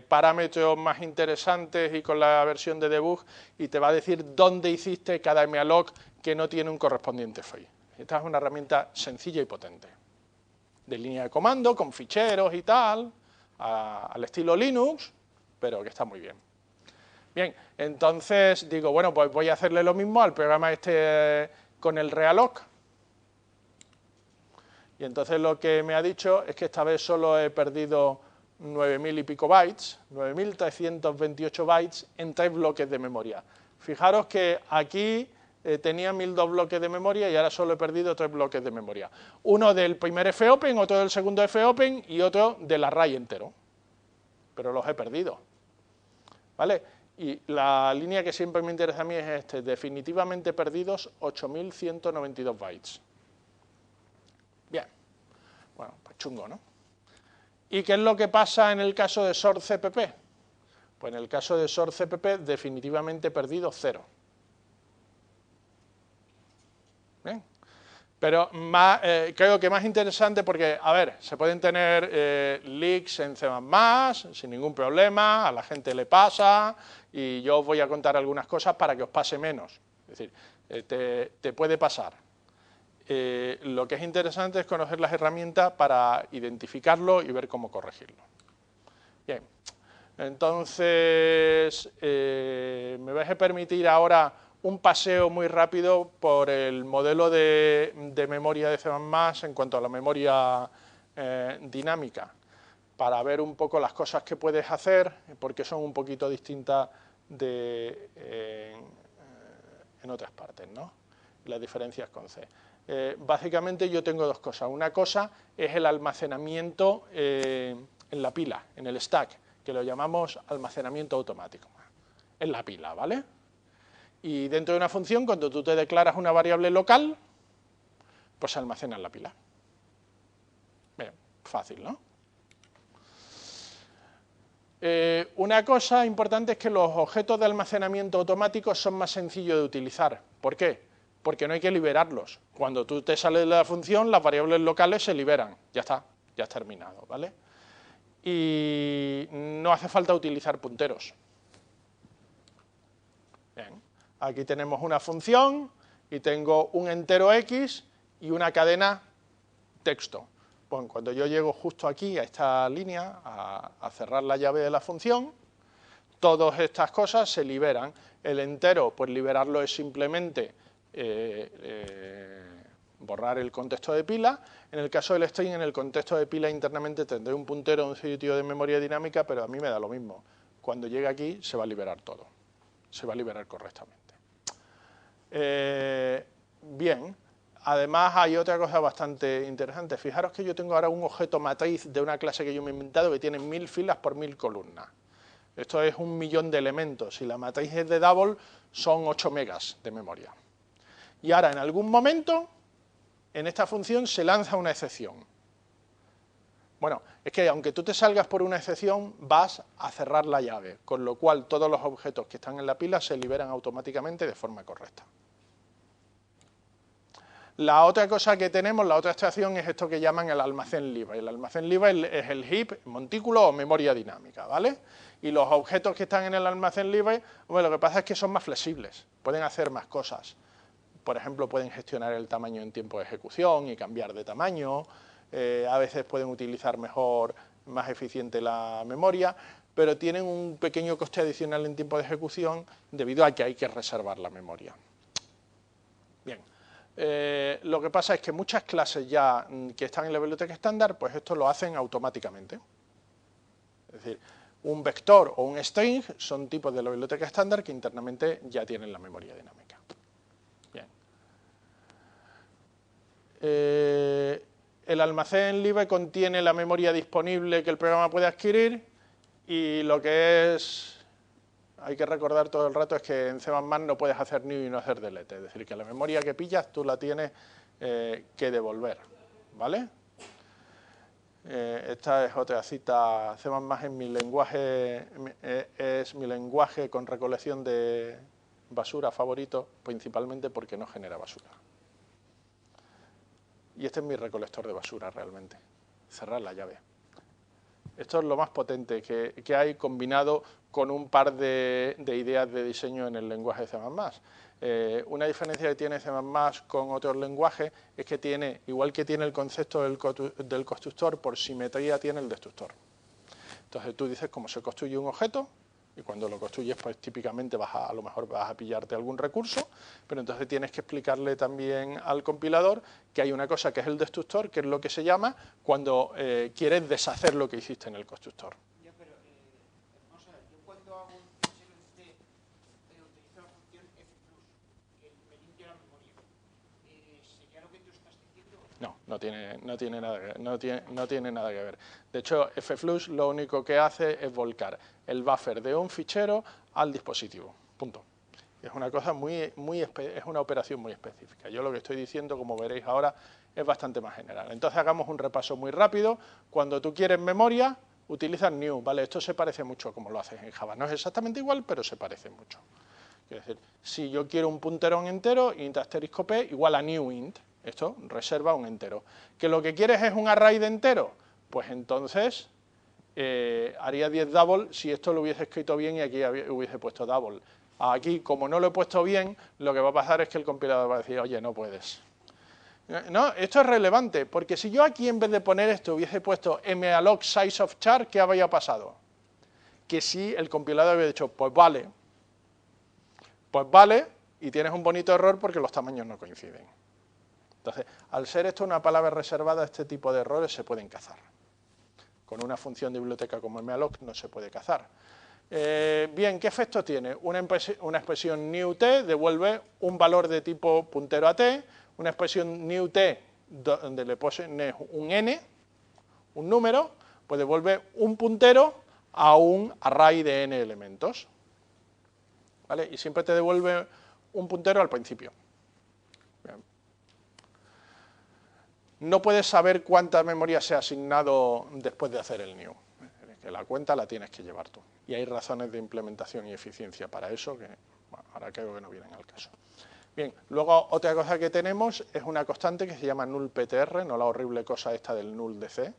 parámetros más interesantes y con la versión de debug y te va a decir dónde hiciste cada malloc que no tiene un correspondiente fail. Esta es una herramienta sencilla y potente, de línea de comando, con ficheros y tal, al estilo Linux, pero que está muy bien. Bien, entonces digo, bueno, pues voy a hacerle lo mismo al programa este con el realloc. Y entonces lo que me ha dicho es que esta vez solo he perdido 9.000 y pico bytes, 9.328 bytes en 3 bloques de memoria. Fijaros que aquí tenía 1.002 bloques de memoria y ahora solo he perdido 3 bloques de memoria. Uno del primer fopen, otro del segundo fopen y otro del array entero. Pero los he perdido. ¿Vale? Y la línea que siempre me interesa a mí es definitivamente perdidos 8.192 bytes. Bien, bueno, pues chungo, ¿no? ¿Y qué es lo que pasa en el caso de SORCPP? Pues en el caso de SORCPP definitivamente perdido 0. Bien, pero creo que más interesante porque, a ver, se pueden tener leaks en C++ sin ningún problema, a la gente le pasa y yo os voy a contar algunas cosas para que os pase menos. Es decir, te puede pasar. Lo que es interesante es conocer las herramientas para identificarlo y ver cómo corregirlo. Bien, entonces me vais a permitir ahora un paseo muy rápido por el modelo de memoria de C++ en cuanto a la memoria dinámica, para ver un poco las cosas que puedes hacer, porque son un poquito distintas en otras partes, ¿no? las diferencias con C. Básicamente yo tengo dos cosas. Una cosa es el almacenamiento en la pila, en el stack, que lo llamamos almacenamiento automático. En la pila, ¿vale? Y dentro de una función, cuando tú te declaras una variable local, pues se almacena en la pila. Bien, fácil, ¿no? Una cosa importante es que los objetos de almacenamiento automático son más sencillos de utilizar. ¿Por qué? Porque no hay que liberarlos. Cuando tú te sales de la función, las variables locales se liberan. Ya está, ya has terminado, ¿vale? Y no hace falta utilizar punteros. Bien, aquí tenemos una función y tengo un entero X y una cadena texto. Bueno, cuando yo llego justo aquí a esta línea, a cerrar la llave de la función, todas estas cosas se liberan. El entero, pues liberarlo es simplemente borrar el contexto de pila. En el caso del string, en el contexto de pila internamente tendré un puntero en un sitio de memoria dinámica, pero a mí me da lo mismo. Cuando llegue aquí se va a liberar todo. Se va a liberar correctamente. Bien. Además, hay otra cosa bastante interesante. Fijaros que yo tengo ahora un objeto matriz de una clase que yo me he inventado que tiene 1000 filas por 1000 columnas. Esto es 1.000.000 de elementos. Si la matriz es de double, son 8 megas de memoria. Y ahora, en algún momento, en esta función se lanza una excepción. Bueno, es que aunque tú te salgas por una excepción, vas a cerrar la llave, con lo cual todos los objetos que están en la pila se liberan automáticamente de forma correcta. La otra cosa que tenemos, la otra abstracción, es esto que llaman el almacén libre. El almacén libre es el heap, montículo o memoria dinámica, ¿vale? Y los objetos que están en el almacén libre, bueno, lo que pasa es que son más flexibles, pueden hacer más cosas. Por ejemplo, pueden gestionar el tamaño en tiempo de ejecución y cambiar de tamaño. A veces pueden utilizar mejor, más eficiente la memoria, pero tienen un pequeño coste adicional en tiempo de ejecución debido a que hay que reservar la memoria. Bien. Lo que pasa es que muchas clases ya que están en la biblioteca estándar, pues esto lo hacen automáticamente. Es decir, un vector o un string son tipos de la biblioteca estándar que internamente ya tienen la memoria dinámica. Bien. El almacén libre contiene la memoria disponible que el programa puede adquirir y lo que es... Hay que recordar todo el rato es que en C++ no puedes hacer new y no hacer delete. Es decir, que la memoria que pillas tú la tienes que devolver, ¿vale? Esta es otra cita. C++ es mi lenguaje con recolección de basura favorito, principalmente porque no genera basura. Y este es mi recolector de basura realmente. Cerrar la llave. Esto es lo más potente que hay combinado con un par de ideas de diseño en el lenguaje de C++. Una diferencia que tiene C++ con otros lenguajes es que tiene, igual que tiene el concepto del constructor, por simetría tiene el destructor. Entonces tú dices cómo se construye un objeto y cuando lo construyes pues típicamente a lo mejor vas a pillarte algún recurso, pero entonces tienes que explicarle también al compilador que hay una cosa que es el destructor, que es lo que se llama cuando quieres deshacer lo que hiciste en el constructor. Ya, pero vamos a ver, yo cuando hago un fichero en C utilizo la función fplus, que me limpia la memoria. ¿Sería lo que tú estás diciendo? No, no tiene nada que ver. De hecho, fplus lo único que hace es volcar el buffer de un fichero al dispositivo. Punto. Es una cosa es una operación muy específica. Yo lo que estoy diciendo, como veréis ahora, es bastante más general. Entonces hagamos un repaso muy rápido. Cuando tú quieres memoria, utilizas new, ¿vale? Esto se parece mucho a como lo haces en Java. No es exactamente igual, pero se parece mucho. Es decir, si yo quiero un punterón entero, int asterisco p igual a new int. Esto reserva un entero. ¿Que lo que quieres es un array de entero? Pues entonces haría 10 double si esto lo hubiese escrito bien y aquí hubiese puesto double. Aquí, como no lo he puesto bien, lo que va a pasar es que el compilador va a decir, oye, no puedes. No, esto es relevante, porque si yo aquí en vez de poner esto hubiese puesto malloc size of char, ¿qué habría pasado? Que si el compilador había dicho, pues vale, y tienes un bonito error porque los tamaños no coinciden. Entonces, al ser esto una palabra reservada, este tipo de errores se pueden cazar. Con una función de biblioteca como malloc no se puede cazar. Bien, ¿qué efecto tiene? Una expresión newt devuelve un valor de tipo puntero a t, una expresión newt donde le pones un n, un número, pues devuelve un puntero a un array de n elementos, ¿vale? Y siempre te devuelve un puntero al principio. Bien. No puedes saber cuánta memoria se ha asignado después de hacer el new, que la cuenta la tienes que llevar tú. Y hay razones de implementación y eficiencia para eso que, bueno, ahora creo que no vienen al caso. Bien, luego otra cosa que tenemos es una constante que se llama nullptr, no la horrible cosa esta del null de C,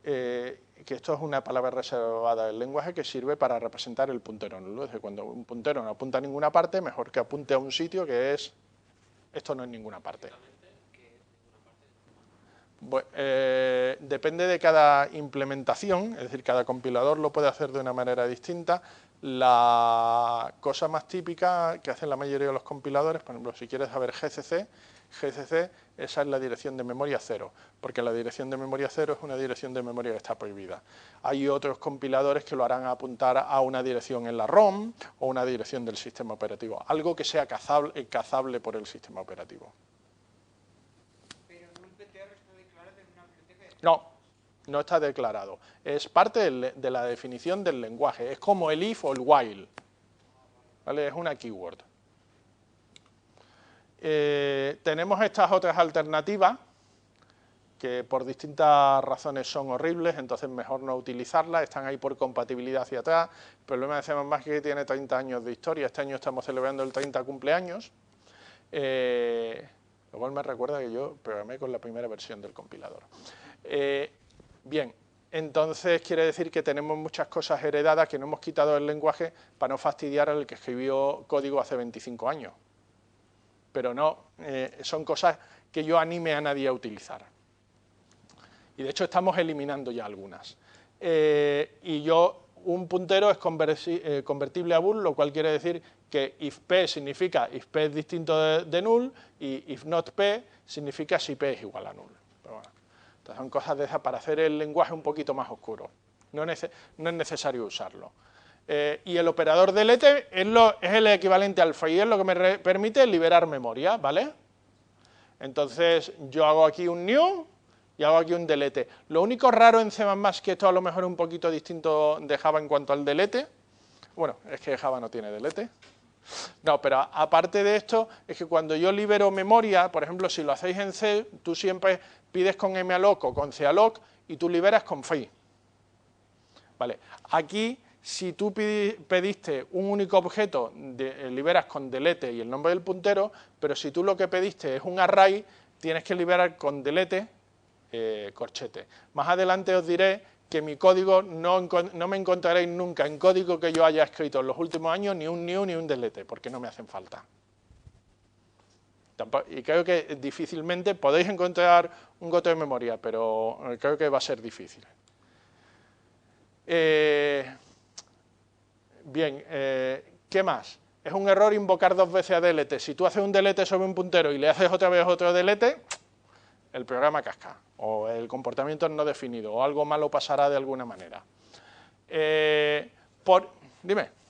que esto es una palabra reservada del lenguaje que sirve para representar el puntero nulo. Es decir, cuando un puntero no apunta a ninguna parte, mejor que apunte a un sitio que es, esto no es ninguna parte. Bueno, depende de cada implementación, es decir, cada compilador lo puede hacer de una manera distinta. La cosa más típica que hacen la mayoría de los compiladores, por ejemplo, si quieres saber GCC, esa es la dirección de memoria 0, porque la dirección de memoria 0 es una dirección de memoria que está prohibida. Hay otros compiladores que lo harán apuntar a una dirección en la ROM o una dirección del sistema operativo, algo que sea cazable por el sistema operativo. Pero nullptr está declarado en una biblioteca. No, no está declarado. Es parte de la definición del lenguaje. Es como el if o el while, ¿vale? Es una keyword. Tenemos estas otras alternativas que por distintas razones son horribles, entonces mejor no utilizarlas, están ahí por compatibilidad hacia atrás. El problema de C++ es que tiene 30 años de historia, este año estamos celebrando el 30 cumpleaños, lo cual me recuerda que yo programé con la primera versión del compilador. Bien, entonces quiere decir que tenemos muchas cosas heredadas que no hemos quitado del lenguaje para no fastidiar al que escribió código hace 25 años. Pero no, son cosas que yo anime a nadie a utilizar. Y de hecho estamos eliminando ya algunas. Un puntero es convertible a bool, lo cual quiere decir que if p significa if p es distinto de null y if not p significa si p es igual a null. Pero bueno, estas son cosas de esas para hacer el lenguaje un poquito más oscuro. No es necesario usarlo. Y el operador delete es el equivalente al free, es lo que me permite liberar memoria, ¿vale? Entonces yo hago aquí un new y hago aquí un delete. Lo único raro en C++ que esto a lo mejor es un poquito distinto de Java en cuanto al delete, bueno, es que Java no tiene delete. No, pero aparte de esto, es que cuando yo libero memoria, por ejemplo, si lo hacéis en C, tú siempre pides con malloc o con calloc y tú liberas con free. Vale, aquí si tú pediste un único objeto, liberas con delete y el nombre del puntero, pero si tú lo que pediste es un array, tienes que liberar con delete corchete. Más adelante os diré que mi código no me encontraréis nunca en código que yo haya escrito en los últimos años ni un new ni un delete, porque no me hacen falta. Y creo que difícilmente podéis encontrar un goto de memoria, pero creo que va a ser difícil. Bien, ¿qué más? Es un error invocar dos veces a delete. Si tú haces un delete sobre un puntero y le haces otra vez otro delete, el programa casca, o el comportamiento es no definido, o algo malo pasará de alguna manera. Dime.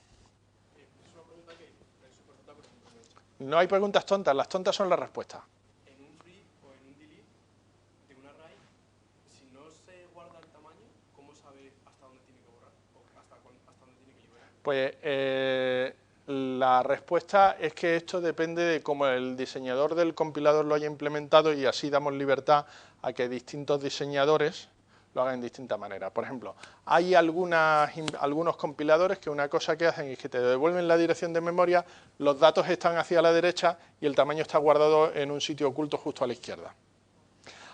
No hay preguntas tontas, las tontas son las respuestas. En un free o en un delete de un array, si no se guarda el tamaño, ¿cómo sabe hasta dónde tiene que borrar? ¿O hasta dónde tiene que liberar? Pues la respuesta es que esto depende de cómo el diseñador del compilador lo haya implementado y así damos libertad a que distintos diseñadores lo hagan de distinta manera. Por ejemplo, hay algunos compiladores que una cosa que hacen es que te devuelven la dirección de memoria, los datos están hacia la derecha y el tamaño está guardado en un sitio oculto justo a la izquierda.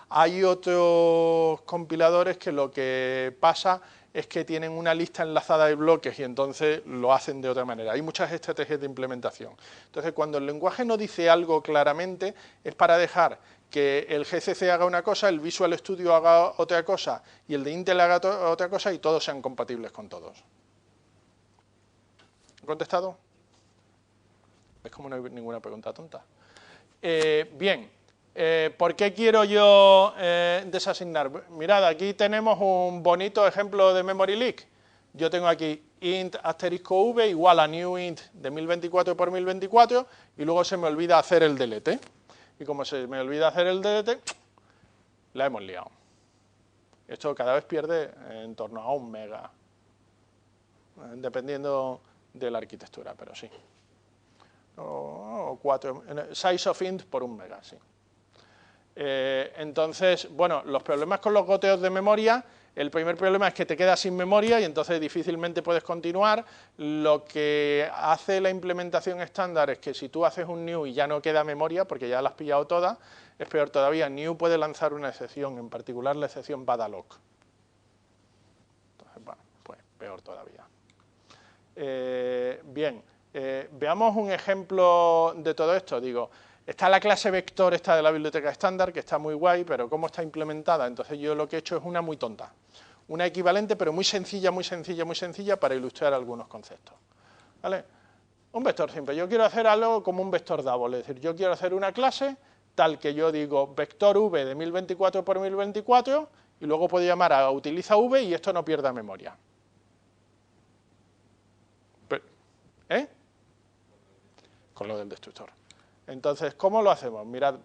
Hay otros compiladores que lo que pasa es que tienen una lista enlazada de bloques y entonces lo hacen de otra manera. Hay muchas estrategias de implementación. Entonces, cuando el lenguaje no dice algo claramente, es para dejar que el GCC haga una cosa, el Visual Studio haga otra cosa y el de Intel haga otra cosa y todos sean compatibles con todos. ¿He contestado? ¿Ves como no hay ninguna pregunta tonta? Bien. ¿Por qué quiero yo desasignar? Mirad, aquí tenemos un bonito ejemplo de memory leak. Yo tengo aquí int asterisco v igual a new int de 1024 por 1024 y luego se me olvida hacer el delete. Y como se me olvida hacer el delete, la hemos liado. Esto cada vez pierde en torno a 1 mega, dependiendo de la arquitectura, pero sí. O 4, size of int por 1 mega, sí. Entonces, bueno, los problemas con los goteos de memoria, el primer problema es que te quedas sin memoria y entonces difícilmente puedes continuar. Lo que hace la implementación estándar es que si tú haces un new y ya no queda memoria, porque ya la has pillado toda, es peor todavía, new puede lanzar una excepción, en particular la excepción badalog. Entonces, bueno, pues peor todavía. Bien, veamos un ejemplo de todo esto. Digo, está la clase vector esta de la biblioteca estándar, que está muy guay, pero ¿cómo está implementada? Entonces yo lo que he hecho es una muy tonta. Una equivalente, pero muy sencilla, muy sencilla, muy sencilla para ilustrar algunos conceptos. ¿Vale? Un vector simple. Yo quiero hacer algo como un vector double, es decir, yo quiero hacer una clase tal que yo digo vector v de 1024 por 1024 y luego puedo llamar a utiliza v y esto no pierda memoria. Con lo del destructor. Entonces, ¿cómo lo hacemos? Mirad,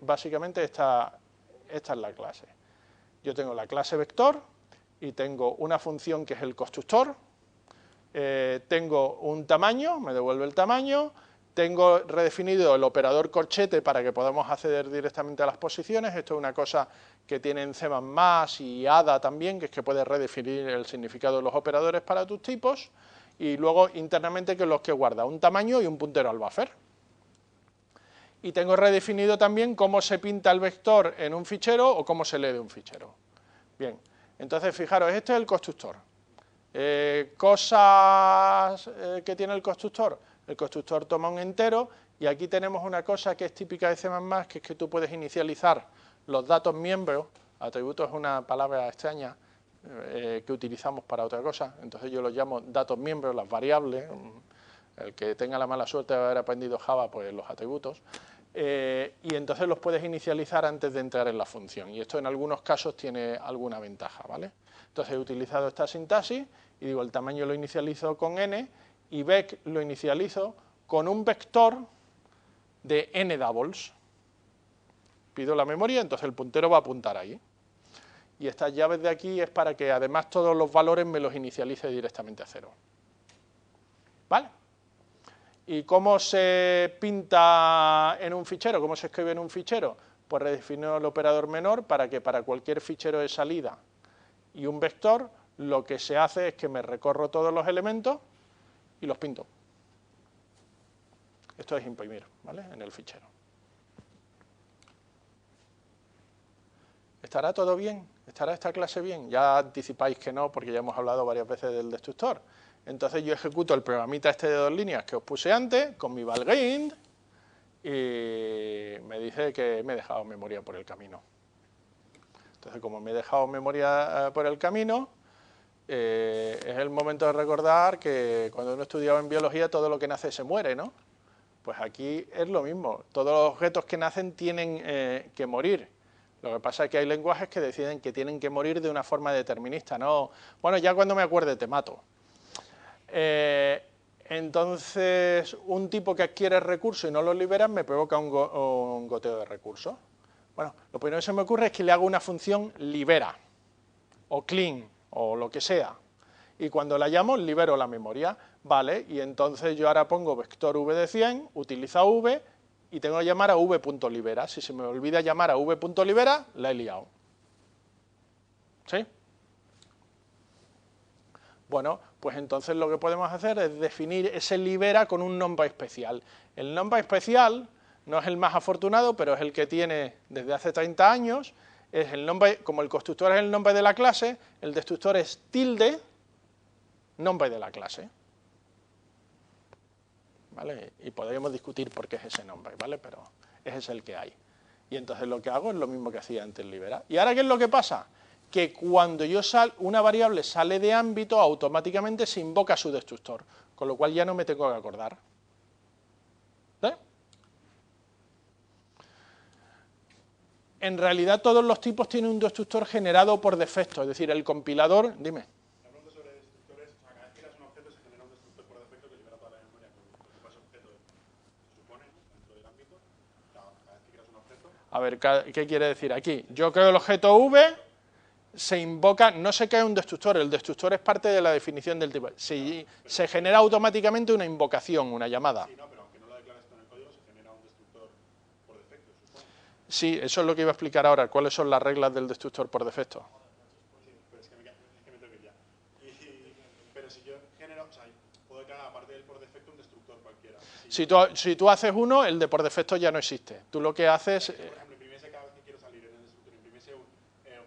básicamente esta es la clase. Yo tengo la clase vector y tengo una función que es el constructor, tengo un tamaño, me devuelve el tamaño, tengo redefinido el operador corchete para que podamos acceder directamente a las posiciones. Esto es una cosa que tienen C++ y Ada también, que es que puedes redefinir el significado de los operadores para tus tipos, y luego internamente que los que guarda un tamaño y un puntero al buffer. Y tengo redefinido también cómo se pinta el vector en un fichero o cómo se lee de un fichero. Bien, entonces fijaros, este es el constructor. Cosas que tiene el constructor. El constructor toma un entero y aquí tenemos una cosa que es típica de C++, que es que tú puedes inicializar los datos miembros. Atributo es una palabra extraña que utilizamos para otra cosa, entonces yo los llamo datos miembros, las variables. El que tenga la mala suerte de haber aprendido Java, pues los atributos, y entonces los puedes inicializar antes de entrar en la función, y esto en algunos casos tiene alguna ventaja, ¿vale? Entonces he utilizado esta sintaxis, y digo, el tamaño lo inicializo con n, y vec lo inicializo con un vector de n doubles. Pido la memoria, entonces el puntero va a apuntar ahí. Y estas llaves de aquí es para que además todos los valores me los inicialice directamente a 0. ¿Vale? ¿Y cómo se pinta en un fichero? ¿Cómo se escribe en un fichero? Pues redefino el operador menor para que para cualquier fichero de salida y un vector, lo que se hace es que me recorro todos los elementos y los pinto. Esto es imprimir, ¿vale? En el fichero. ¿Estará todo bien? ¿Estará esta clase bien? Ya anticipáis que no, porque ya hemos hablado varias veces del destructor. Entonces yo ejecuto el programita este de 2 líneas que os puse antes, con mi valgrind, y me dice que me he dejado memoria por el camino. Entonces, como me he dejado memoria por el camino, es el momento de recordar que cuando uno estudiaba en biología todo lo que nace se muere, ¿no? Pues aquí es lo mismo. Todos los objetos que nacen tienen que morir. Lo que pasa es que hay lenguajes que deciden que tienen que morir de una forma determinista, ¿no? Bueno, ya cuando me acuerde te mato. Entonces, un tipo que adquiere recursos y no los libera me provoca un goteo de recursos. Bueno, lo primero que se me ocurre es que le hago una función libera, o clean, o lo que sea. Y cuando la llamo, libero la memoria. Vale, y entonces yo ahora pongo vector v de 100, utiliza v, y tengo que llamar a v.libera. Si se me olvida llamar a v.libera, la he liado. ¿Sí? Bueno, pues entonces lo que podemos hacer es definir ese libera con un nombre especial. El nombre especial no es el más afortunado, pero es el que tiene desde hace 30 años. Es el nombre, como el constructor es el nombre de la clase, el destructor es tilde, nombre de la clase. ¿Vale? Y podríamos discutir por qué es ese nombre, ¿vale? Pero ese es el que hay. Y entonces lo que hago es lo mismo que hacía antes libera. ¿Y ahora qué es lo que pasa? Que cuando una variable sale de ámbito, automáticamente se invoca su destructor, con lo cual ya no me tengo que acordar. ¿Sí? En realidad todos los tipos tienen un destructor generado por defecto, es decir, el compilador... Dime. La pregunta sobre destructores, o sea, cada vez que das una A ver, ¿qué quiere decir aquí? Yo creo el objeto V, se invoca, no se crea un destructor, el destructor es parte de la definición del tipo. Se genera automáticamente una invocación, una llamada. Sí, no, pero aunque no lo declares tú en el código, se genera un destructor por defecto, supongo. Sí, eso es lo que iba a explicar ahora, cuáles son las reglas del destructor por defecto. Sí, pero es que me tengo que ir ya. Pero si yo genero, o sea, puedo declarar aparte del por defecto un destructor cualquiera. Si tú haces uno, el de por defecto ya no existe. Tú lo que haces... Por ejemplo, imprimiese cada vez que quiero salir en el destructor, imprimiese un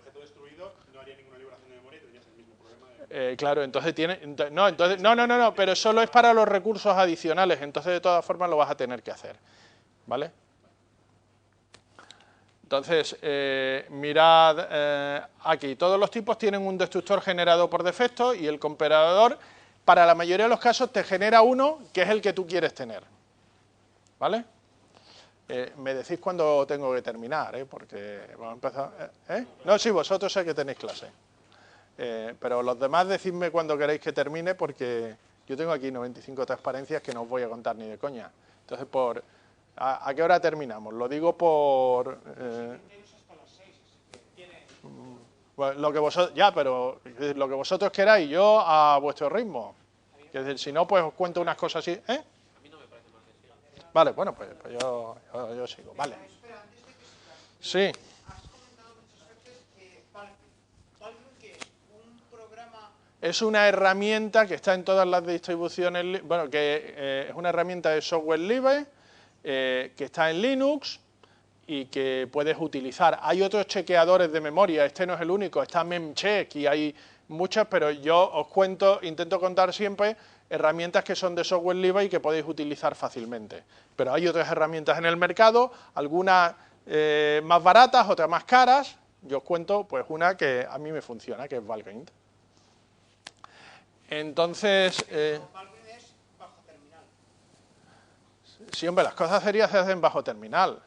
objeto destruido, no haría ninguna liberación de memoria y tendrías el mismo problema. Claro, entonces tiene... No, pero solo es para los recursos adicionales, entonces de todas formas lo vas a tener que hacer. ¿Vale? Entonces, mirad aquí, todos los tipos tienen un destructor generado por defecto y el compilador, para la mayoría de los casos, te genera uno que es el que tú quieres tener. ¿Vale? Me decís cuándo tengo que terminar, porque vamos a empezar... No, sí, vosotros sé que tenéis clase. Pero los demás decidme cuándo queréis que termine, porque yo tengo aquí 95 transparencias que no os voy a contar ni de coña. Entonces, ¿a qué hora terminamos? Lo digo por... Bueno, lo que vosotros... Ya, pero lo que vosotros queráis, yo a vuestro ritmo. Es decir, si no, pues os cuento unas cosas así. A mí no me parece mal que siga. Vale, bueno, pues yo sigo. Vale. Espera, antes de que sigas. Sí. Has comentado muchas veces que Valgrind, que es un programa... Es una herramienta que está en todas las distribuciones, bueno, que es una herramienta de software libre, que está en Linux y que puedes utilizar. Hay otros chequeadores de memoria, este no es el único, está Memcheck y hay muchas, pero yo os intento contar siempre herramientas que son de software libre y que podéis utilizar fácilmente. Pero hay otras herramientas en el mercado, algunas más baratas, otras más caras. Yo os cuento pues una que a mí me funciona, que es Valgrind. Entonces... Valgrind es bajo terminal. Sí, hombre, las cosas serias se hacen bajo terminal.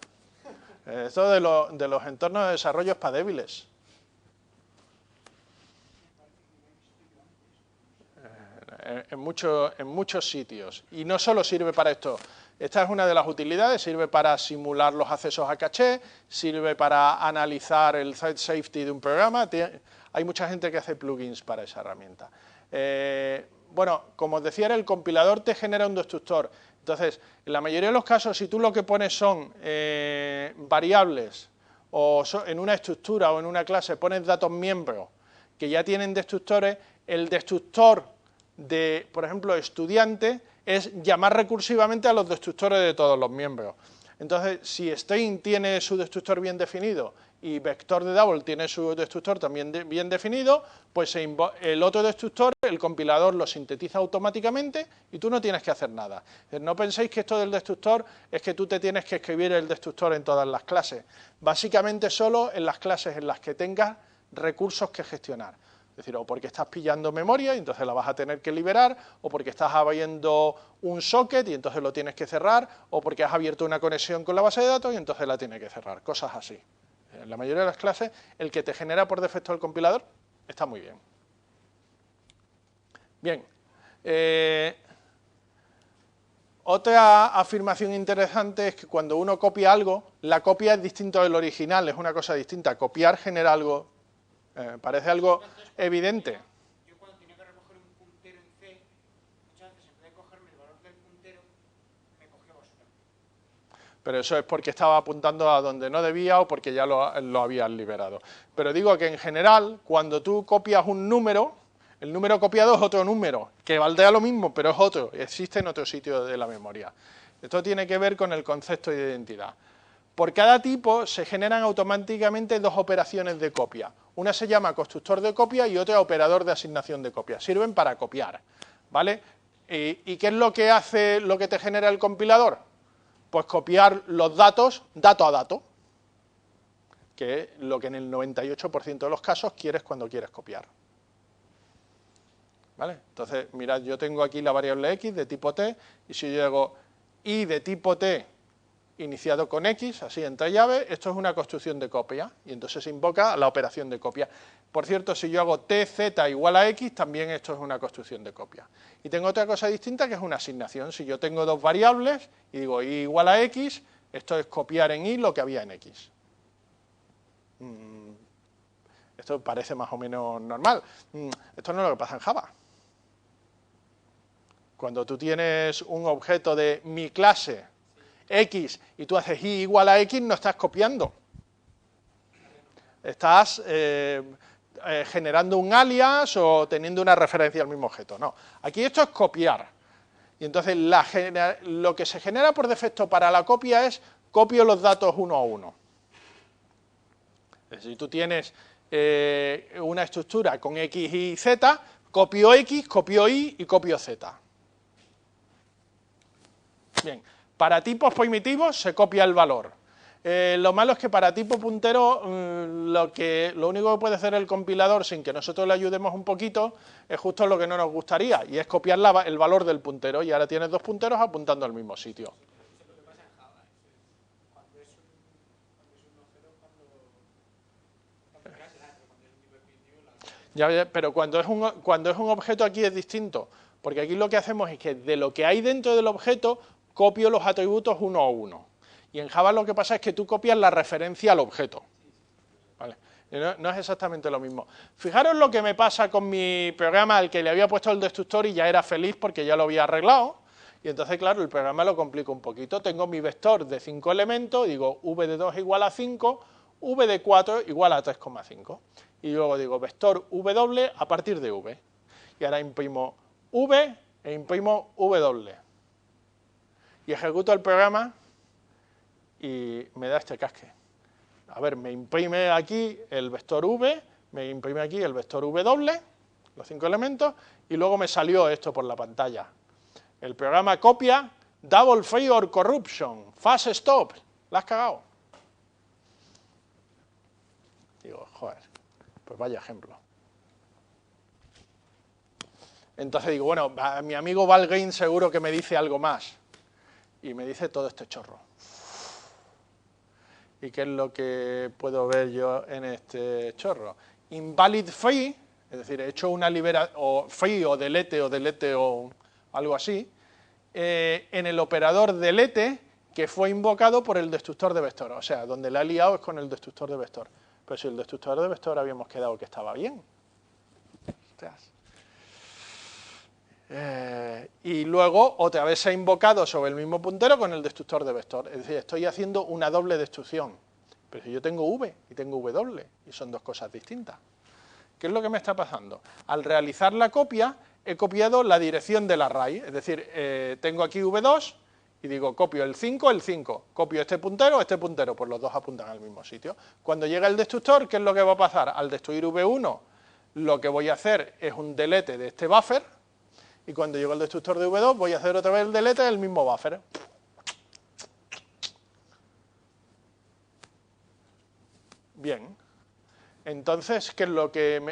Esto de los entornos de desarrollo es para débiles. En muchos sitios. Y no solo sirve para esto. Esta es una de las utilidades, sirve para simular los accesos a caché, sirve para analizar el thread safety de un programa. Hay mucha gente que hace plugins para esa herramienta. Bueno, como os decía, el compilador te genera un destructor. Entonces, en la mayoría de los casos, si tú lo que pones son variables o en una estructura o en una clase pones datos miembros que ya tienen destructores, el destructor de, por ejemplo, estudiante es llamar recursivamente a los destructores de todos los miembros. Entonces, si string tiene su destructor bien definido y vector de double tiene su destructor también bien definido, pues el otro destructor, el compilador lo sintetiza automáticamente y tú no tienes que hacer nada. No penséis que esto del destructor es que tú te tienes que escribir el destructor en todas las clases. Básicamente solo en las clases en las que tengas recursos que gestionar. Es decir, o porque estás pillando memoria y entonces la vas a tener que liberar, o porque estás abriendo un socket y entonces lo tienes que cerrar, o porque has abierto una conexión con la base de datos y entonces la tienes que cerrar. Cosas así. En la mayoría de las clases, el que te genera por defecto el compilador está muy bien. Bien. Otra afirmación interesante es que cuando uno copia algo, la copia es distinta del original, es una cosa distinta. Copiar genera algo, parece algo evidente. Yo cuando tenía que recoger un puntero en C, muchas veces en vez de cogerme el valor del puntero, me cogió basura. Pero eso es porque estaba apuntando a donde no debía o porque ya lo habías liberado. Pero digo que en general, cuando tú copias un número, el número copiado es otro número, que valdría lo mismo, pero es otro, existe en otro sitio de la memoria. Esto tiene que ver con el concepto de identidad. Por cada tipo se generan automáticamente dos operaciones de copia. Una se llama constructor de copia y otra operador de asignación de copia. Sirven para copiar, ¿vale? ¿Y qué es lo que hace, lo que te genera el compilador? Pues copiar los datos, dato a dato, que es lo que en el 98% de los casos quieres cuando quieres copiar. ¿Vale? Entonces, mirad, yo tengo aquí la variable x de tipo t, y si yo digo i de tipo t iniciado con X, así entre llaves, esto es una construcción de copia, y entonces se invoca la operación de copia. Por cierto, si yo hago tz igual a X, también esto es una construcción de copia. Y tengo otra cosa distinta que es una asignación. Si yo tengo dos variables y digo y igual a X, esto es copiar en Y lo que había en X. Esto parece más o menos normal. Esto no es lo que pasa en Java. Cuando tú tienes un objeto de mi clase X y tú haces Y igual a X, no estás copiando. Estás generando un alias o teniendo una referencia al mismo objeto. No, aquí esto es copiar. Y entonces lo que se genera por defecto para la copia es copio los datos uno a uno. Es decir, si tú tienes una estructura con X y Z, copio X, copio Y y copio Z. Bien, para tipos primitivos se copia el valor. Lo malo es que para tipo puntero lo único que puede hacer el compilador sin que nosotros le ayudemos un poquito es justo lo que no nos gustaría, y es copiar el valor del puntero, y ahora tienes dos punteros apuntando al mismo sitio. Ya, pero cuando es un objeto aquí es distinto, porque aquí lo que hacemos es que de lo que hay dentro del objeto copio los atributos uno a uno. Y en Java lo que pasa es que tú copias la referencia al objeto. ¿Vale? No es exactamente lo mismo. Fijaros lo que me pasa con mi programa al que le había puesto el destructor y ya era feliz porque ya lo había arreglado. Y entonces, claro, el programa lo complico un poquito. Tengo mi vector de 5 elementos, digo v de 2 igual a 5, v de 4 igual a 3,5. Y luego digo vector w a partir de v. Y ahora imprimo v e imprimo w. Y ejecuto el programa y me da este casque. A ver, me imprime aquí el vector v, me imprime aquí el vector w, los 5 elementos, y luego me salió esto por la pantalla. El programa copia double free or corruption, fast stop. ¿La has cagado? Digo, joder, pues vaya ejemplo. Entonces digo, bueno, a mi amigo Valgain seguro que me dice algo más. Y me dice todo este chorro. ¿Y qué es lo que puedo ver yo en este chorro? Invalid free, es decir, he hecho una liberación, o free o delete o algo así, en el operador delete que fue invocado por el destructor de vector. O sea, donde la he liado es con el destructor de vector. Pero si el destructor de vector habíamos quedado que estaba bien. Ostras. Y luego otra vez se ha invocado sobre el mismo puntero con el destructor de vector. Es decir, estoy haciendo una doble destrucción. Pero si yo tengo v y tengo w, y son dos cosas distintas. ¿Qué es lo que me está pasando? Al realizar la copia, he copiado la dirección del array. Es decir, tengo aquí v2 y digo, copio el 5, copio este puntero, pues los dos apuntan al mismo sitio. Cuando llega el destructor, ¿qué es lo que va a pasar? Al destruir v1, lo que voy a hacer es un delete de este buffer, y cuando llegue el destructor de v2, voy a hacer otra vez el delete del mismo buffer. Bien. Entonces,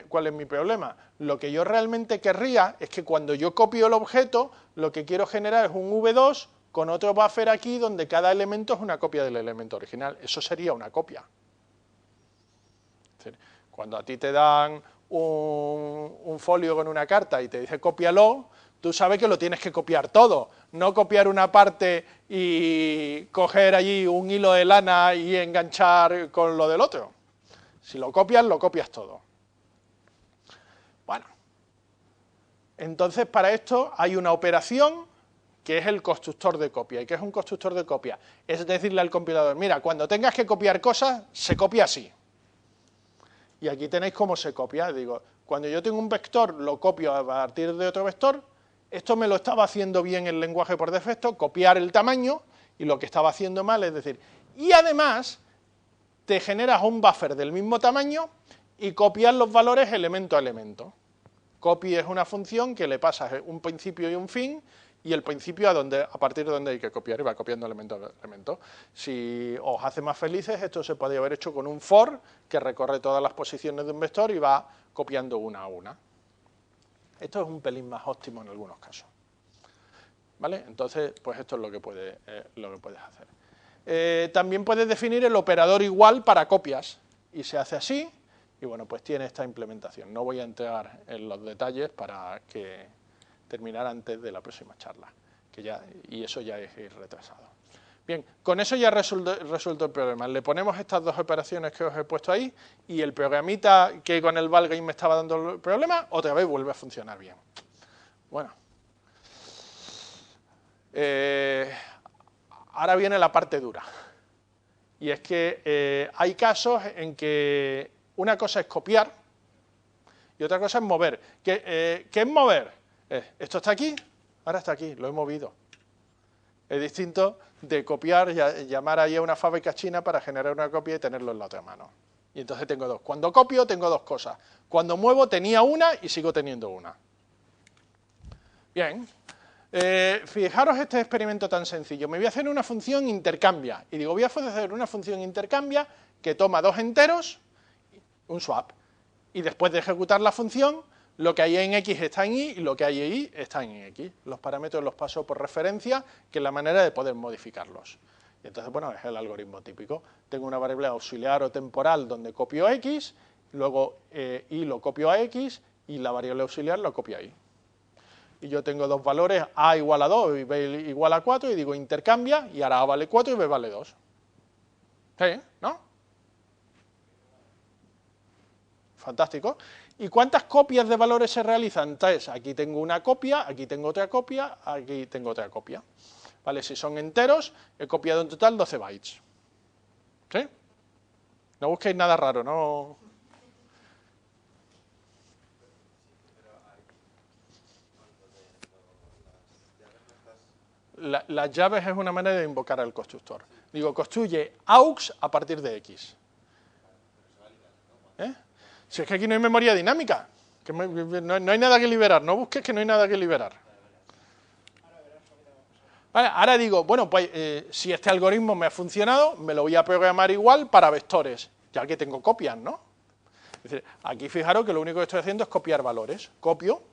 ¿cuál es mi problema? Lo que yo realmente querría es que cuando yo copio el objeto, lo que quiero generar es un v2 con otro buffer aquí donde cada elemento es una copia del elemento original. Eso sería una copia. Es decir, cuando a ti te dan un folio con una carta y te dice cópialo, tú sabes que lo tienes que copiar todo, no copiar una parte y coger allí un hilo de lana y enganchar con lo del otro. Si lo copias todo. Bueno, entonces para esto hay una operación que es el constructor de copia. ¿Y qué es un constructor de copia? Es decirle al compilador, mira, cuando tengas que copiar cosas, se copia así. Y aquí tenéis cómo se copia. Digo, cuando yo tengo un vector, lo copio a partir de otro vector. Esto me lo estaba haciendo bien el lenguaje por defecto, copiar el tamaño, y lo que estaba haciendo mal es decir, y además te generas un buffer del mismo tamaño y copias los valores elemento a elemento. Copy es una función que le pasas un principio y un fin, y el principio a partir de donde hay que copiar, y va copiando elemento a elemento. Si os hace más felices, esto se podría haber hecho con un for, que recorre todas las posiciones de un vector y va copiando una a una. Esto es un pelín más óptimo en algunos casos. ¿Vale? Entonces, pues esto es lo que puedes hacer. También puedes definir el operador igual para copias, y se hace así, y bueno, pues tiene esta implementación. No voy a entrar en los detalles para que terminar antes de la próxima charla, y eso ya es ir retrasado. Bien, con eso ya resuelto el problema. Le ponemos estas dos operaciones que os he puesto ahí y el programita que con el valgame me estaba dando el problema, otra vez vuelve a funcionar bien. Bueno. Ahora viene la parte dura. Y es que hay casos en que una cosa es copiar y otra cosa es mover. ¿Qué es mover? Esto está aquí, ahora está aquí, lo he movido. Es distinto de copiar, llamar ahí a una fábrica china para generar una copia y tenerlo en la otra mano. Y entonces tengo dos. Cuando copio tengo dos cosas. Cuando muevo tenía una y sigo teniendo una. Bien. Fijaros este experimento tan sencillo. Me voy a hacer una función intercambia. Y digo, voy a hacer una función intercambia que toma dos enteros, un swap. Y después de ejecutar la función, lo que hay en X está en Y y lo que hay en Y está en X. Los parámetros los paso por referencia, que es la manera de poder modificarlos. Y entonces, bueno, es el algoritmo típico. Tengo una variable auxiliar o temporal donde copio X, luego Y lo copio a X y la variable auxiliar lo copio a Y. Y yo tengo dos valores, A igual a 2 y B igual a 4, y digo intercambia, y ahora A vale 4 y B vale 2. ¿Sí? ¿No? Fantástico. ¿Y cuántas copias de valores se realizan? 3. Aquí tengo una copia, aquí tengo otra copia, aquí tengo otra copia. ¿Vale? Si son enteros, he copiado en total 12 bytes. ¿Sí? No busquéis nada raro, no. Las llaves es una manera de invocar al constructor. Digo, construye aux a partir de X. Si es que aquí no hay memoria dinámica, que no hay nada que liberar, no busques que no hay nada que liberar. Vale, ahora digo, bueno, pues si este algoritmo me ha funcionado, me lo voy a programar igual para vectores, ya que tengo copias, ¿no? Es decir, aquí fijaros que lo único que estoy haciendo es copiar valores. Copio,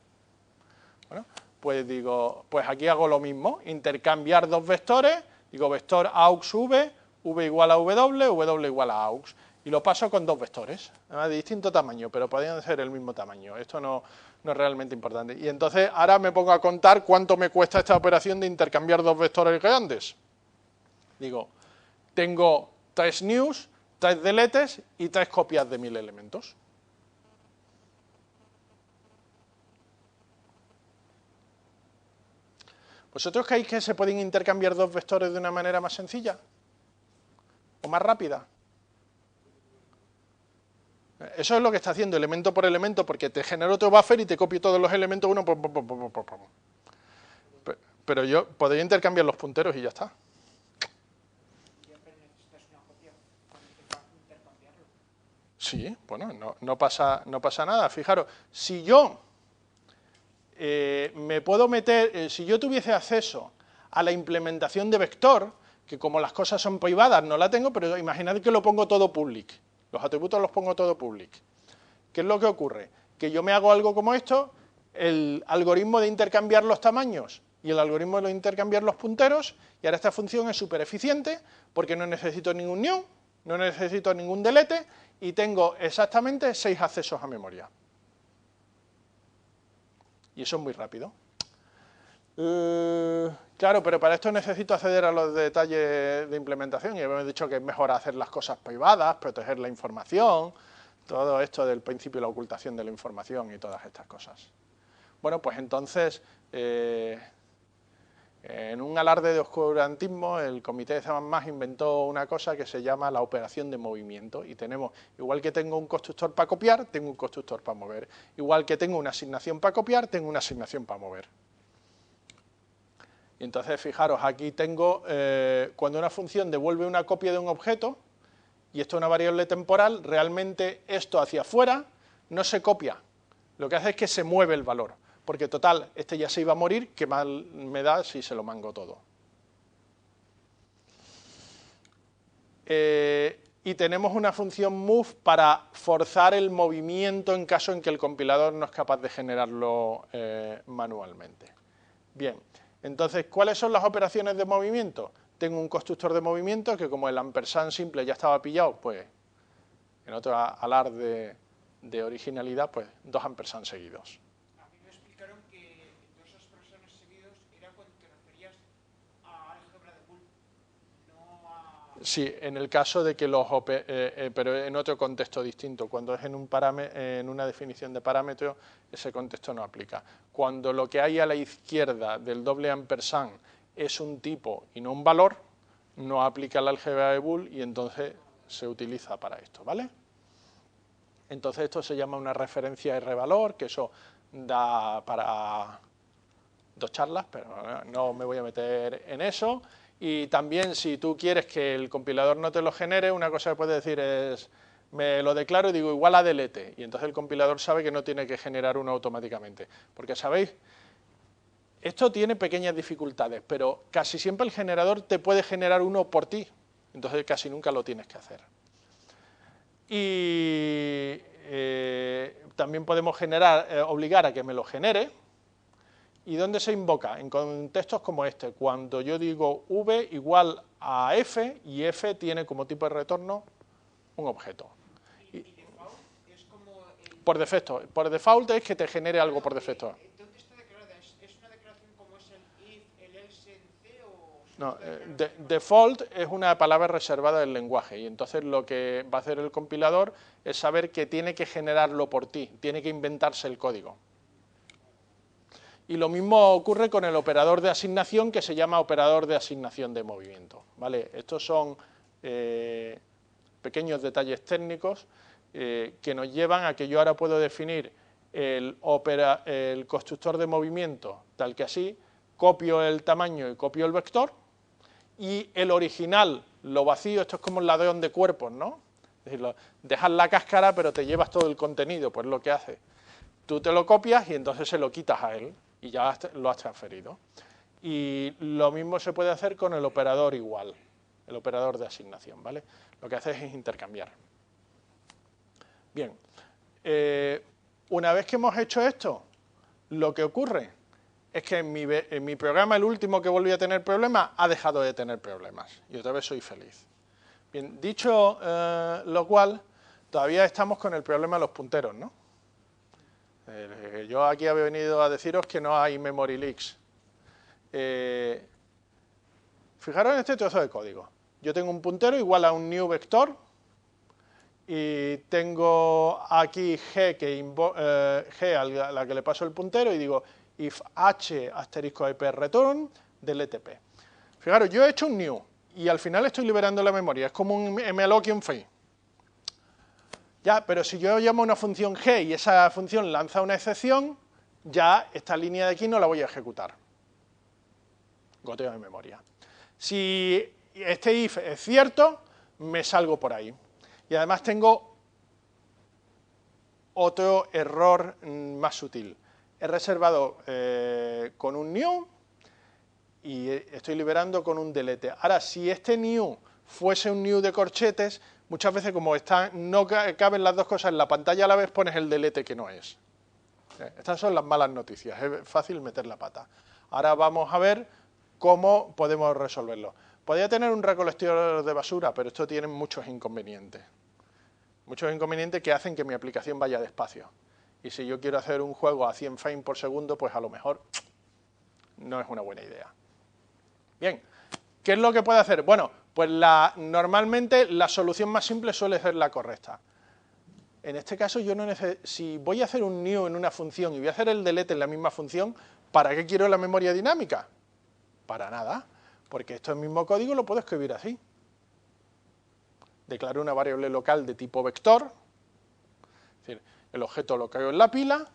bueno, pues digo, pues aquí hago lo mismo, intercambiar dos vectores, digo vector aux v, v igual a w, w igual a aux, y lo paso con dos vectores, además de distinto tamaño, pero podrían ser el mismo tamaño, esto no es realmente importante. Y entonces ahora me pongo a contar cuánto me cuesta esta operación de intercambiar dos vectores grandes. Digo, tengo 3 news, 3 deletes y 3 copias de 1000 elementos. ¿Vosotros creéis que se pueden intercambiar dos vectores de una manera más sencilla? ¿O más rápida? Eso es lo que está haciendo elemento por elemento, porque te genero otro buffer y te copio todos los elementos uno por. Pero yo podría intercambiar los punteros y ya está. Siempre necesitas una copia cuando te vas a intercambiarlo. Sí, bueno, no pasa nada. Fijaros, si yo me puedo meter, si yo tuviese acceso a la implementación de vector, que como las cosas son privadas no la tengo, pero imaginad que lo pongo todo public. Los atributos los pongo todo public. ¿Qué es lo que ocurre? Que yo me hago algo como esto, el algoritmo de intercambiar los tamaños y el algoritmo de intercambiar los punteros, y ahora esta función es súper eficiente porque no necesito ningún new, no necesito ningún delete y tengo exactamente 6 accesos a memoria. Y eso es muy rápido. Claro, pero para esto necesito acceder a los detalles de implementación y hemos dicho que es mejor hacer las cosas privadas, proteger la información, todo esto del principio de la ocultación de la información y todas estas cosas. Bueno, pues entonces, en un alarde de oscurantismo, el comité de C++ inventó una cosa que se llama la operación de movimiento y tenemos, igual que tengo un constructor para copiar, tengo un constructor para mover. Igual que tengo una asignación para copiar, tengo una asignación para mover. Y entonces, fijaros, aquí tengo, cuando una función devuelve una copia de un objeto, y esto es una variable temporal, realmente esto hacia afuera no se copia. Lo que hace es que se mueve el valor, porque total, este ya se iba a morir, ¿qué mal me da si se lo mango todo? Y tenemos una función move para forzar el movimiento en caso en que el compilador no es capaz de generarlo manualmente. Bien. Entonces, ¿cuáles son las operaciones de movimiento? Tengo un constructor de movimiento que como el ampersand simple ya estaba pillado, pues en otro alarde de originalidad, pues 2 ampersand seguidos. A mí me explicaron que 2 ampersands seguidos era cuando te referías a álgebra de Boole. Sí, en el caso de que pero en otro contexto distinto. Cuando es en una definición de parámetro, ese contexto no aplica. Cuando lo que hay a la izquierda del doble ampersand es un tipo y no un valor, no aplica la álgebra de Boole y entonces se utiliza para esto, ¿vale? Entonces esto se llama una referencia R-valor, que eso da para 2 charlas, pero no me voy a meter en eso. Y también, si tú quieres que el compilador no te lo genere, una cosa que puedes decir es, me lo declaro y digo igual a delete, y entonces el compilador sabe que no tiene que generar uno automáticamente. Porque, ¿sabéis? Esto tiene pequeñas dificultades, pero casi siempre el generador te puede generar uno por ti, entonces casi nunca lo tienes que hacer. Y también podemos obligar a que me lo genere. ¿Y dónde se invoca? En contextos como este, cuando yo digo v igual a f y f tiene como tipo de retorno un objeto. ¿Y default es como Por defecto. Por default es que te genere algo por defecto. ¿Dónde está declarada? ¿Es una declaración como es el if, el else en C o...? No, default es una palabra reservada del lenguaje y entonces lo que va a hacer el compilador es saber que tiene que generarlo por ti, tiene que inventarse el código. Y lo mismo ocurre con el operador de asignación, que se llama operador de asignación de movimiento, ¿vale? Estos son pequeños detalles técnicos que nos llevan a que yo ahora puedo definir el constructor de movimiento tal que así, copio el tamaño y copio el vector, y el original lo vacío. Esto es como el ladrón de cuerpos, ¿no? Es decir, dejas la cáscara pero te llevas todo el contenido, pues lo que hace. Tú te lo copias y entonces se lo quitas a él y ya lo has transferido. Y lo mismo se puede hacer con el operador igual, el operador de asignación, ¿vale? Lo que haces es intercambiar. Bien, una vez que hemos hecho esto, lo que ocurre es que en mi programa, el último que volví a tener problemas, ha dejado de tener problemas. Y otra vez soy feliz. Bien, dicho lo cual, todavía estamos con el problema de los punteros, ¿no? Yo aquí había venido a deciros que no hay memory leaks. Fijaros en este trozo de código. Yo tengo un puntero igual a un new vector y tengo aquí g a la que le paso el puntero y digo if h asterisco ip return del ETP. Fijaros, yo he hecho un new y al final estoy liberando la memoria. Es como un malloc y un free. Ya, pero si yo llamo a una función g y esa función lanza una excepción, ya esta línea de aquí no la voy a ejecutar. Goteo de memoria. Si este if es cierto, me salgo por ahí. Y además tengo otro error más sutil. He reservado con un new y estoy liberando con un delete. Ahora, si este new fuese un new de corchetes, muchas veces como no caben las dos cosas en la pantalla a la vez, pones el delete que no es. Estas son las malas noticias, es fácil meter la pata. Ahora vamos a ver cómo podemos resolverlo. Podría tener un recolector de basura, pero esto tiene muchos inconvenientes. Muchos inconvenientes que hacen que mi aplicación vaya despacio. Y si yo quiero hacer un juego a 100 frames por segundo, pues a lo mejor no es una buena idea. Bien, ¿qué es lo que puede hacer? Bueno, pues normalmente la solución más simple suele ser la correcta. En este caso, yo no si voy a hacer un new en una función y voy a hacer el delete en la misma función, ¿para qué quiero la memoria dinámica? Para nada, porque esto mismo código lo puedo escribir así. Declaro una variable local de tipo vector, es decir, el objeto lo creo en la pila.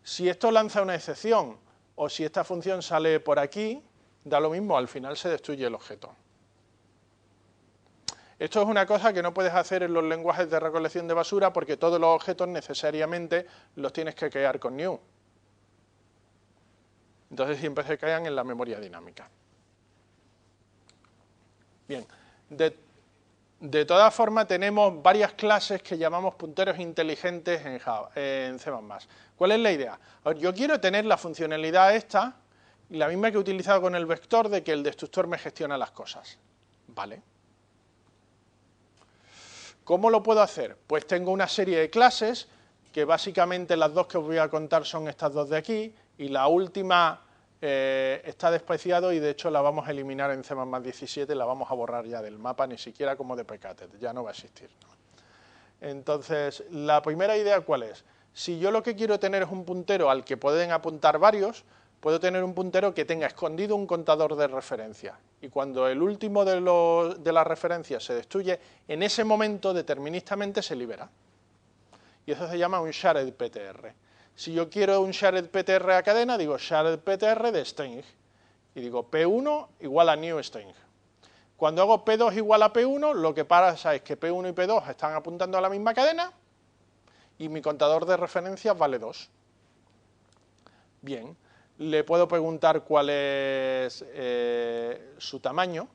Si esto lanza una excepción o si esta función sale por aquí, da lo mismo, al final se destruye el objeto. Esto es una cosa que no puedes hacer en los lenguajes de recolección de basura porque todos los objetos necesariamente los tienes que crear con new. Entonces siempre se crean en la memoria dinámica. Bien, de todas formas tenemos varias clases que llamamos punteros inteligentes en C++. ¿Cuál es la idea? A ver, yo quiero tener la funcionalidad esta, la misma que he utilizado con el vector, de que el destructor me gestiona las cosas. ¿Vale? ¿Cómo lo puedo hacer? Pues tengo una serie de clases, que básicamente las dos que os voy a contar son estas dos de aquí, y la última está despreciado y de hecho la vamos a eliminar en C++17, la vamos a borrar ya del mapa, ni siquiera como dpktet, ya no va a existir. Entonces, la primera idea, ¿cuál es? Si yo lo que quiero tener es un puntero al que pueden apuntar varios, puedo tener un puntero que tenga escondido un contador de referencia. Y cuando el último de las referencias se destruye, en ese momento deterministamente se libera. Y eso se llama un shared PTR. Si yo quiero un shared PTR a cadena, digo shared PTR de string. Y digo P1 igual a new string. Cuando hago P2 igual a P1, lo que pasa es que P1 y P2 están apuntando a la misma cadena y mi contador de referencias vale 2. Bien, le puedo preguntar cuál es su tamaño,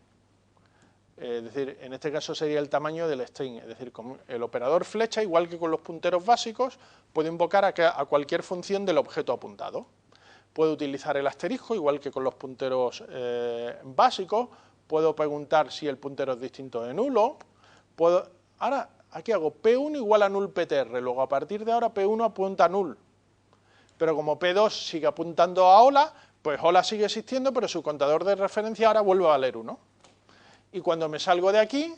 es decir, en este caso sería el tamaño del string, es decir, con el operador flecha, igual que con los punteros básicos, puedo invocar a cualquier función del objeto apuntado. Puedo utilizar el asterisco, igual que con los punteros básicos. Puedo preguntar si el puntero es distinto de nulo. Ahora, aquí hago P1 igual a null PTR. Luego, a partir de ahora, P1 apunta a null. Pero como P2 sigue apuntando a hola, pues hola sigue existiendo, pero su contador de referencia ahora vuelve a valer 1. Y cuando me salgo de aquí,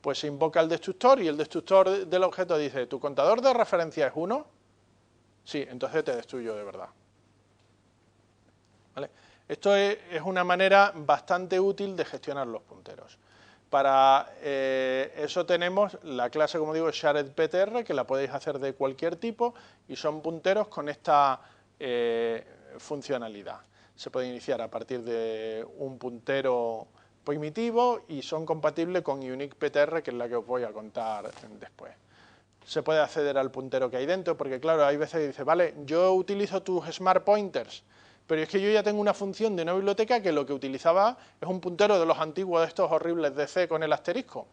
pues se invoca el destructor y el destructor del objeto dice, ¿tu contador de referencia es 1? Sí, entonces te destruyo de verdad. ¿Vale? Esto es una manera bastante útil de gestionar los punteros. Para eso tenemos la clase, como digo, SharedPTR, que la podéis hacer de cualquier tipo, y son punteros con esta funcionalidad. Se puede iniciar a partir de un puntero primitivo y son compatibles con UniquePTR, que es la que os voy a contar después. Se puede acceder al puntero que hay dentro, porque claro, hay veces que dice, vale, yo utilizo tus smart pointers, pero es que yo ya tengo una función de una biblioteca que lo que utilizaba es un puntero de los antiguos de estos horribles de C con el asterisco.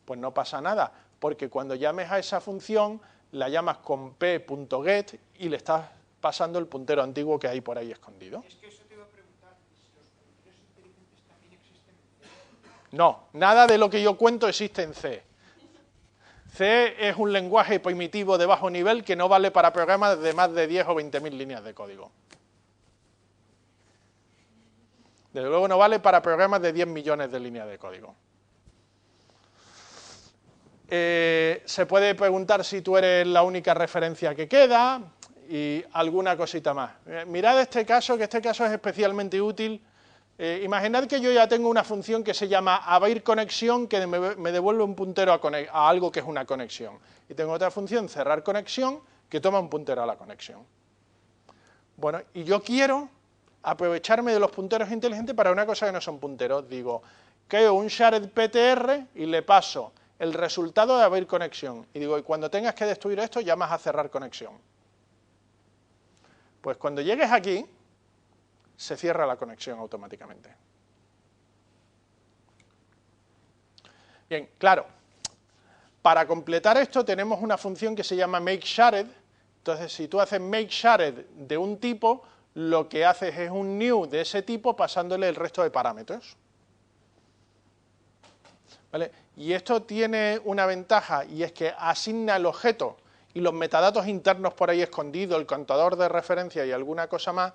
Pues no pasa nada, porque cuando llames a esa función, la llamas con p.get y le estás pasando el puntero antiguo que hay por ahí escondido. Es que eso te iba a preguntar, si los punteros inteligentes también existen en C. No, nada de lo que yo cuento existe en C. C es un lenguaje primitivo de bajo nivel que no vale para programas de más de 10 o 20.000 líneas de código. Desde luego no vale para programas de 10 millones de líneas de código. Se puede preguntar si tú eres la única referencia que queda y alguna cosita más. Mirad este caso, que este caso es especialmente útil. Imaginad que yo ya tengo una función que se llama abrir conexión, que me devuelve un puntero a algo que es una conexión. Y tengo otra función, cerrar conexión, que toma un puntero a la conexión. Bueno, y yo quiero aprovecharme de los punteros inteligentes para una cosa que no son punteros. Digo, creo un shared PTR y le paso el resultado de abrir conexión. Y digo, y cuando tengas que destruir esto, llamas a cerrar conexión. Pues cuando llegues aquí, se cierra la conexión automáticamente. Bien, claro, para completar esto tenemos una función que se llama makeShared. Entonces, si tú haces makeShared de un tipo, lo que haces es un new de ese tipo pasándole el resto de parámetros. ¿Vale? Y esto tiene una ventaja, y es que asigna el objeto y los metadatos internos por ahí escondidos, el contador de referencia y alguna cosa más,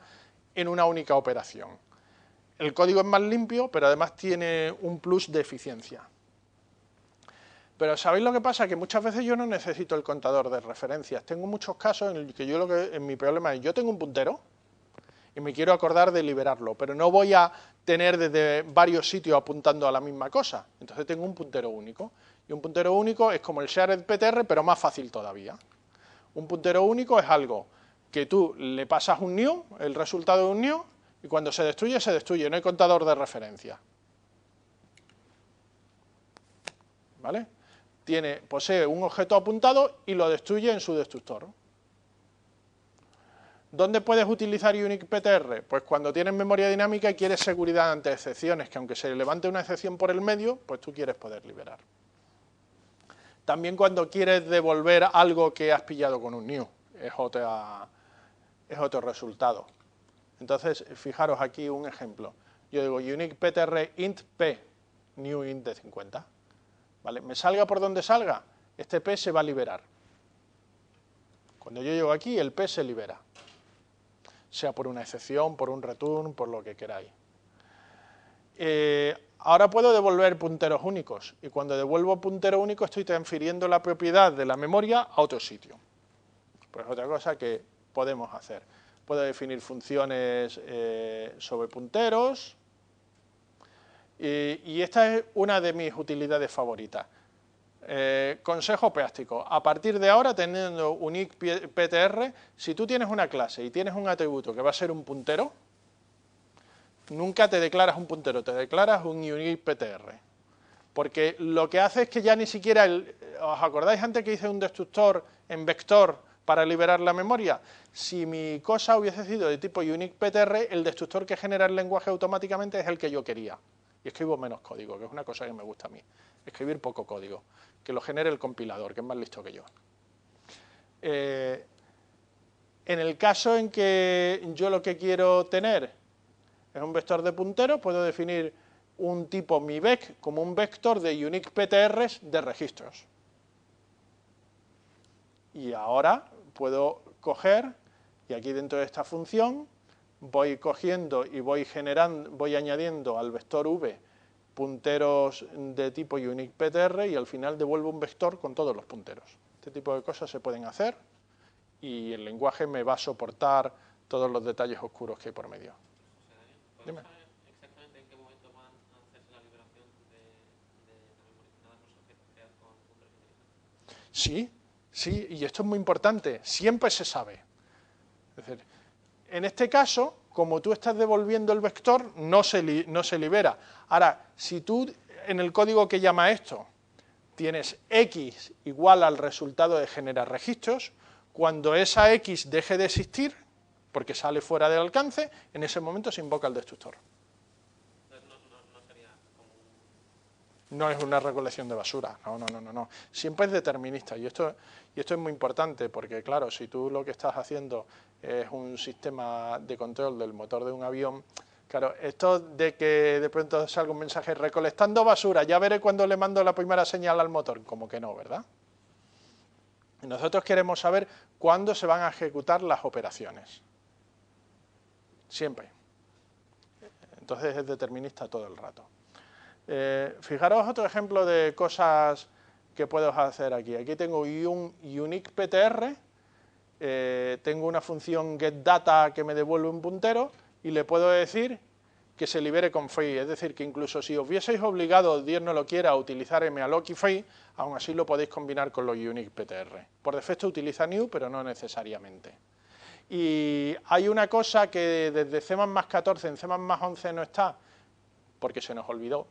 en una única operación. El código es más limpio, pero además tiene un plus de eficiencia. Pero ¿sabéis lo que pasa? Que muchas veces yo no necesito el contador de referencias. Tengo muchos casos en los que en mi problema es, yo tengo un puntero y me quiero acordar de liberarlo, pero no voy a tener desde varios sitios apuntando a la misma cosa. Entonces tengo un puntero único. Y un puntero único es como el shared PTR, pero más fácil todavía. Un puntero único es algo que tú le pasas un new, el resultado de un new, y cuando se destruye, no hay contador de referencia. ¿Vale? Posee un objeto apuntado y lo destruye en su destructor. ¿Dónde puedes utilizar UniquePTR? Pues cuando tienes memoria dinámica y quieres seguridad ante excepciones, que aunque se levante una excepción por el medio, pues tú quieres poder liberar. También cuando quieres devolver algo que has pillado con un new, es otro resultado. Entonces, fijaros aquí un ejemplo. Yo digo UniquePTR int p, new int de 50. ¿Vale? Me salga por donde salga, este p se va a liberar. Cuando yo llego aquí, el p se libera. sea por una excepción, por un return, por lo que queráis. Ahora puedo devolver punteros únicos, y cuando devuelvo punteros únicos estoy transfiriendo la propiedad de la memoria a otro sitio. Pues otra cosa que podemos hacer. Puedo definir funciones sobre punteros, y esta es una de mis utilidades favoritas. Consejo práctico: a partir de ahora, teniendo unique_ptr, si tú tienes una clase y tienes un atributo que va a ser un puntero, nunca te declaras un puntero, te declaras un unique_ptr. Porque lo que hace es que ya ni siquiera, ¿os acordáis antes que hice un destructor en vector para liberar la memoria? Si mi cosa hubiese sido de tipo unique_ptr, el destructor que genera el lenguaje automáticamente es el que yo quería. Y escribo menos código, que es una cosa que me gusta a mí. Escribir poco código, que lo genere el compilador, que es más listo que yo. En el caso en que yo lo que quiero tener es un vector de punteros, puedo definir un tipo mivec como un vector de unique_ptrs de registros. Y ahora puedo coger, y aquí dentro de esta función, voy cogiendo y voy añadiendo al vector v punteros de tipo unique_ptr, y al final devuelvo un vector con todos los punteros. Este tipo de cosas se pueden hacer, y el lenguaje me va a soportar todos los detalles oscuros que hay por medio. Dime. ¿Sabes exactamente en qué momento van a hacerse la liberación de la memoria nada los objetos creados con punteros iniciales? Sí, sí, y esto es muy importante, siempre se sabe. Es decir, en este caso, como tú estás devolviendo el vector, no se libera. Ahora, si tú en el código que llama esto tienes x igual al resultado de generar registros, cuando esa x deje de existir, porque sale fuera del alcance, en ese momento se invoca el destructor. No sería como No es una recolección de basura, no. Siempre es determinista, y esto es muy importante, porque claro, si tú lo que estás haciendo es un sistema de control del motor de un avión, claro, esto de que de pronto salga un mensaje recolectando basura, ya veré cuando le mando la primera señal al motor, como que no, ¿verdad? Y nosotros queremos saber cuándo se van a ejecutar las operaciones. Siempre. Entonces es determinista todo el rato. Fijaros otro ejemplo de cosas que puedo hacer aquí. Aquí tengo un unique_ptr, tengo una función getData que me devuelve un puntero, y le puedo decir que se libere con free. Es decir, que incluso si os hubieseis obligado, Dios no lo quiera, a utilizar malloc y free, aún así lo podéis combinar con los unique_ptr. Por defecto utiliza new, pero no necesariamente. Y hay una cosa que desde C++14 en C++11 no está, porque se nos olvidó,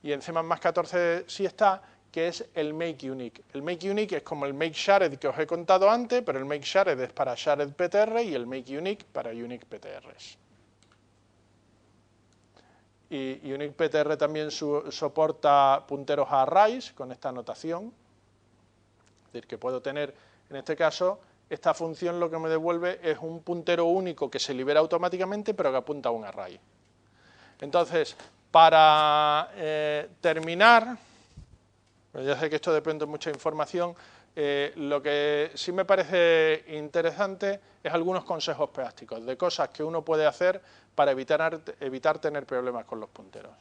y en C++14 sí está, que es el makeUnique. El makeUnique es como el makeShared que os he contado antes, pero el makeShared es para sharedPTR y el makeUnique para unique_ptrs. Y unique_ptr también soporta punteros a arrays con esta notación. Es decir, que puedo tener, en este caso, esta función lo que me devuelve es un puntero único que se libera automáticamente, pero que apunta a un array. Entonces, para terminar, ya sé que esto depende de mucha información, lo que sí me parece interesante es algunos consejos prácticos de cosas que uno puede hacer para evitar tener problemas con los punteros.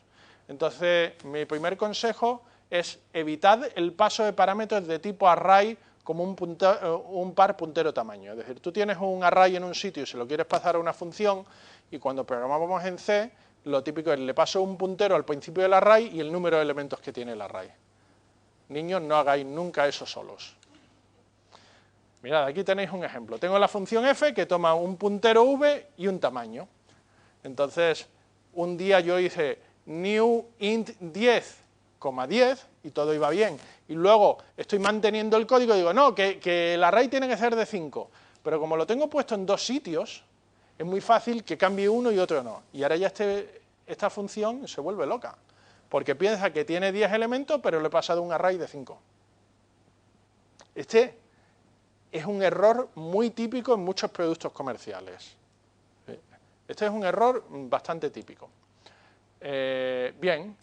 Entonces, mi primer consejo es evitar el paso de parámetros de tipo array como un par puntero tamaño. Es decir, tú tienes un array en un sitio y se lo quieres pasar a una función, y cuando programamos en C, lo típico es le paso un puntero al principio del array y el número de elementos que tiene el array. Niños, no hagáis nunca eso solos. Mirad, aquí tenéis un ejemplo. Tengo la función f que toma un puntero v y un tamaño. Entonces, un día yo hice new int 10, 10 y todo iba bien. Y luego estoy manteniendo el código y digo, no, que el array tiene que ser de 5. Pero como lo tengo puesto en dos sitios, es muy fácil que cambie uno y otro no. Y ahora ya esta función se vuelve loca, porque piensa que tiene 10 elementos, pero le he pasado un array de 5. Este es un error muy típico en muchos productos comerciales. Este es un error bastante típico. Bien,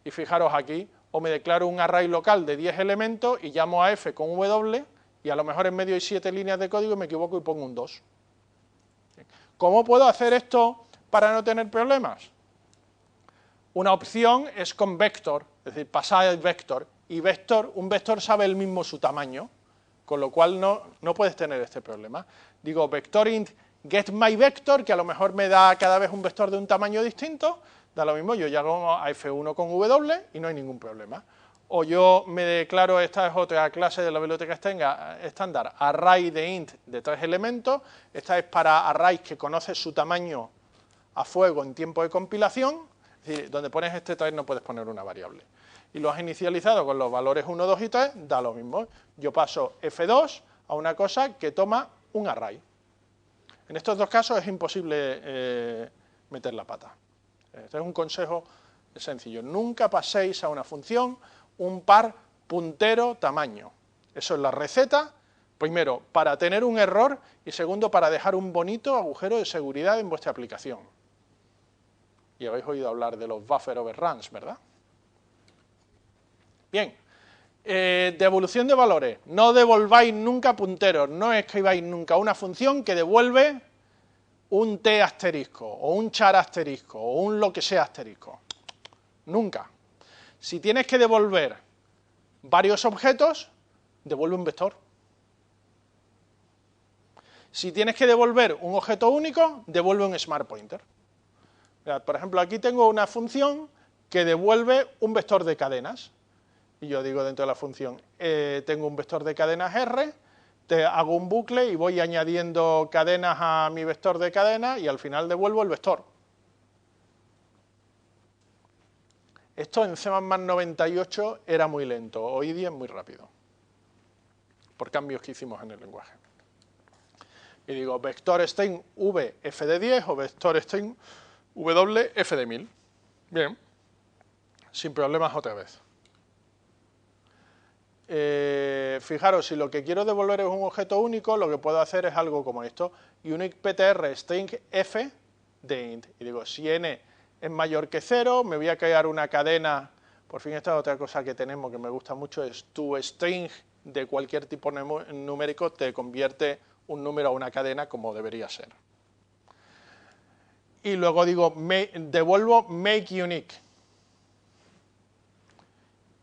y fijaros aquí, o me declaro un array local de 10 elementos y llamo a f con w, y a lo mejor en medio hay 7 líneas de código y me equivoco y pongo un 2. ¿Cómo puedo hacer esto para no tener problemas? Una opción es con vector, es decir, pasar el vector, y un vector sabe el mismo su tamaño, con lo cual no puedes tener este problema. Digo, vector int getMyVector, que a lo mejor me da cada vez un vector de un tamaño distinto, da lo mismo, yo llego a F1 con W y no hay ningún problema. O yo me declaro, esta es otra clase de la biblioteca estándar, array de int de 3 elementos, esta es para arrays que conoce su tamaño a fuego en tiempo de compilación, es decir, donde pones este 3 no puedes poner una variable. Y lo has inicializado con los valores 1, 2 y 3, da lo mismo. Yo paso F2 a una cosa que toma un array. En estos dos casos es imposible meter la pata. Este es un consejo sencillo. Nunca paséis a una función un par puntero tamaño. Eso es la receta, primero, para tener un error y segundo, para dejar un bonito agujero de seguridad en vuestra aplicación. Y habéis oído hablar de los buffer overruns, ¿verdad? Bien, devolución de valores. No devolváis nunca punteros, no escribáis nunca una función que devuelve un t asterisco, o un char asterisco, o un lo que sea asterisco. Nunca. Si tienes que devolver varios objetos, devuelve un vector. Si tienes que devolver un objeto único, devuelve un smart pointer. Mirad, por ejemplo, aquí tengo una función que devuelve un vector de cadenas. Y yo digo dentro de la función, tengo un vector de cadenas R, te hago un bucle y voy añadiendo cadenas a mi vector de cadenas y al final devuelvo el vector. Esto en C++ 98 era muy lento, hoy día es muy rápido, por cambios que hicimos en el lenguaje. Y digo, vector string v f de 10 o vector string w f de 1000. Bien, sin problemas otra vez. Fijaros, si lo que quiero devolver es un objeto único, lo que puedo hacer es algo como esto, uniqueptr string f de int. Y digo, si n es mayor que 0, me voy a crear una cadena, por fin esta es otra cosa que tenemos que me gusta mucho, es tu string de cualquier tipo numérico te convierte un número a una cadena como debería ser. Y luego digo, devuelvo make unique.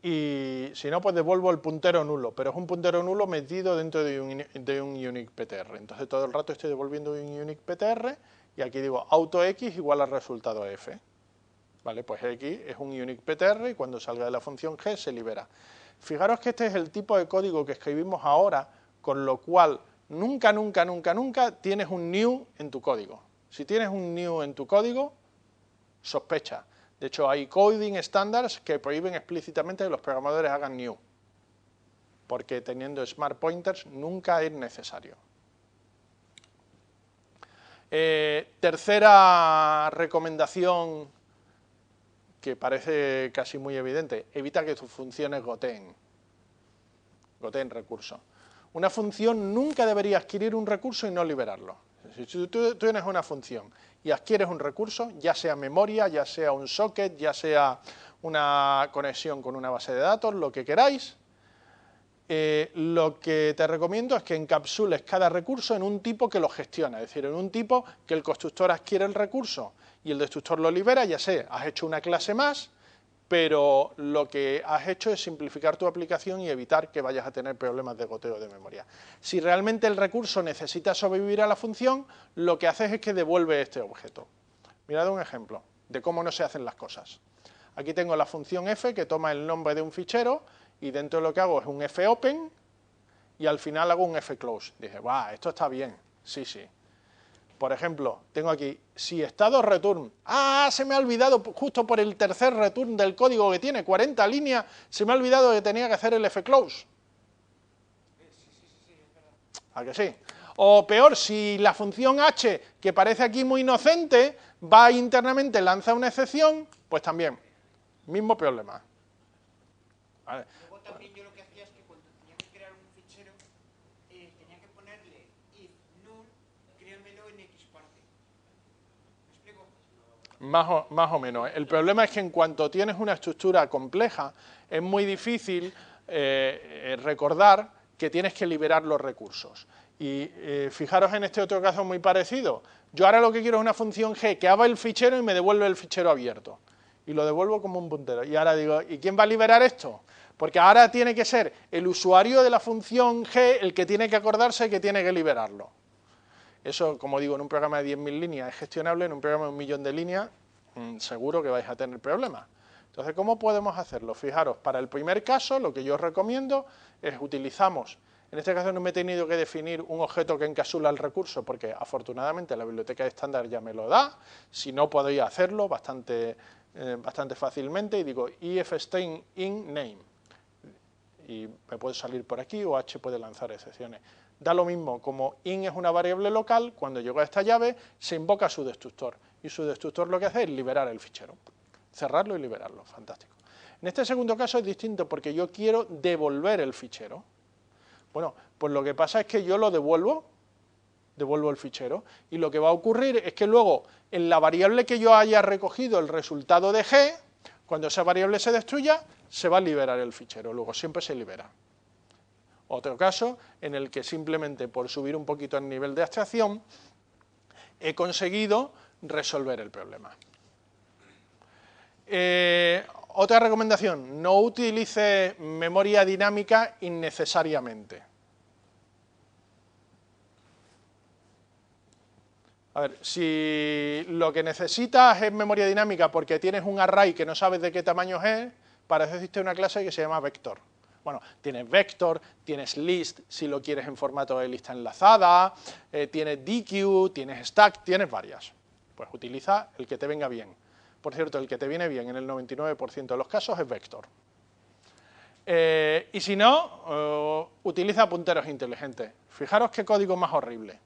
Y si no, pues devuelvo el puntero nulo, pero es un puntero nulo metido dentro de un uniqueptr. Entonces todo el rato estoy devolviendo un uniqueptr y aquí digo auto x igual al resultado f. Vale, pues x es un uniqueptr y cuando salga de la función g se libera. Fijaros que este es el tipo de código que escribimos ahora, con lo cual nunca, nunca, nunca, nunca tienes un new en tu código. Si tienes un new en tu código, sospecha. De hecho, hay coding standards que prohíben explícitamente que los programadores hagan new, porque teniendo smart pointers nunca es necesario. Tercera recomendación que parece casi muy evidente, evita que tus funciones goteen recursos. Una función nunca debería adquirir un recurso y no liberarlo. Si tú tienes una función y adquieres un recurso, ya sea memoria, ya sea un socket, ya sea una conexión con una base de datos, lo que queráis, lo que te recomiendo es que encapsules cada recurso en un tipo que lo gestiona, es decir, en un tipo que el constructor adquiere el recurso y el destructor lo libera, ya sé, has hecho una clase más, pero lo que has hecho es simplificar tu aplicación y evitar que vayas a tener problemas de goteo de memoria. Si realmente el recurso necesita sobrevivir a la función, lo que haces es que devuelve este objeto. Mirad un ejemplo de cómo no se hacen las cosas. Aquí tengo la función f que toma el nombre de un fichero y dentro de lo que hago es un fopen y al final hago un fclose. Dije, ¡guau! Esto está bien. Sí, sí. Por ejemplo, tengo aquí, si estado return, se me ha olvidado, justo por el tercer return del código que tiene, 40 líneas, se me ha olvidado que tenía que hacer el fclose. ¿A que sí? O peor, si la función h, que parece aquí muy inocente, va internamente, lanza una excepción, pues también, mismo problema. Vale. Luego también yo lo que hacía es que cuando tenía que crear un fichero, tenía que ponerle if null, créamelo en x parte. ¿Me explico? Más o menos. El problema es que en cuanto tienes una estructura compleja, es muy difícil recordar que tienes que liberar los recursos. Y fijaros en este otro caso muy parecido. Yo ahora lo que quiero es una función G que abra el fichero y me devuelve el fichero abierto. Y lo devuelvo como un puntero. Y ahora digo, ¿y quién va a liberar esto? Porque ahora tiene que ser el usuario de la función G el que tiene que acordarse que tiene que liberarlo. Eso, como digo, en un programa de 10.000 líneas es gestionable, en un programa de 1.000.000 de líneas seguro que vais a tener problemas. Entonces, ¿cómo podemos hacerlo? Fijaros, para el primer caso, lo que yo os recomiendo es utilizamos, en este caso no me he tenido que definir un objeto que encapsula el recurso, porque afortunadamente la biblioteca estándar ya me lo da, si no podéis hacerlo bastante fácilmente, y digo ifstring in name, y me puede salir por aquí, o H puede lanzar excepciones. Da lo mismo, como in es una variable local, cuando llega a esta llave, se invoca su destructor, y su destructor lo que hace es liberar el fichero, cerrarlo y liberarlo, fantástico. En este segundo caso es distinto, porque yo quiero devolver el fichero. Bueno, pues lo que pasa es que yo lo devuelvo el fichero, y lo que va a ocurrir es que luego, en la variable que yo haya recogido el resultado de G, cuando esa variable se destruya, se va a liberar el fichero, luego siempre se libera. Otro caso en el que simplemente por subir un poquito el nivel de abstracción he conseguido resolver el problema. Otra recomendación, no utilice memoria dinámica innecesariamente. A ver, si lo que necesitas es memoria dinámica porque tienes un array que no sabes de qué tamaño es, para eso existe una clase que se llama vector. Bueno, tienes vector, tienes list, si lo quieres en formato de lista enlazada, tienes dequeue, tienes stack, tienes varias. Pues utiliza el que te venga bien. Por cierto, el que te viene bien en el 99% de los casos es vector. Y si no, utiliza punteros inteligentes. Fijaros qué código más horrible.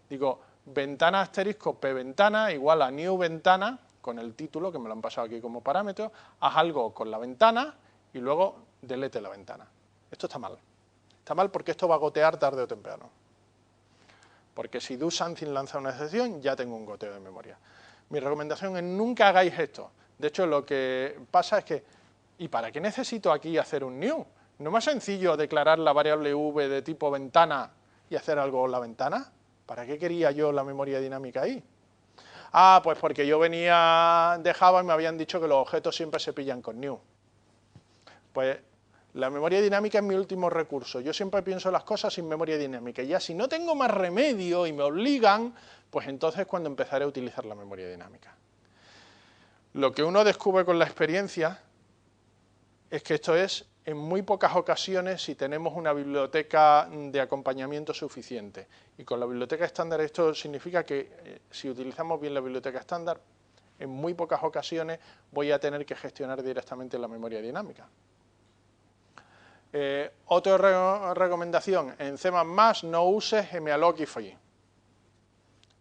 Digo, ventana asterisco p ventana igual a new ventana, con el título, que me lo han pasado aquí como parámetro, haz algo con la ventana y luego delete la ventana. Esto está mal. Está mal porque esto va a gotear tarde o temprano. Porque si do something lanza una excepción, ya tengo un goteo de memoria. Mi recomendación es nunca hagáis esto. De hecho, lo que pasa es que, ¿y para qué necesito aquí hacer un new? ¿No es más sencillo declarar la variable v de tipo ventana y hacer algo con la ventana? ¿Para qué quería yo la memoria dinámica ahí? Ah, pues porque yo venía de Java y me habían dicho que los objetos siempre se pillan con new. Pues la memoria dinámica es mi último recurso. Yo siempre pienso las cosas sin memoria dinámica. Y ya si no tengo más remedio y me obligan, pues entonces es cuando empezaré a utilizar la memoria dinámica. Lo que uno descubre con la experiencia es que esto es en muy pocas ocasiones si tenemos una biblioteca de acompañamiento suficiente. Y con la biblioteca estándar esto significa que si utilizamos bien la biblioteca estándar, en muy pocas ocasiones voy a tener que gestionar directamente la memoria dinámica. Otra recomendación, en C++ no uses malloc y free.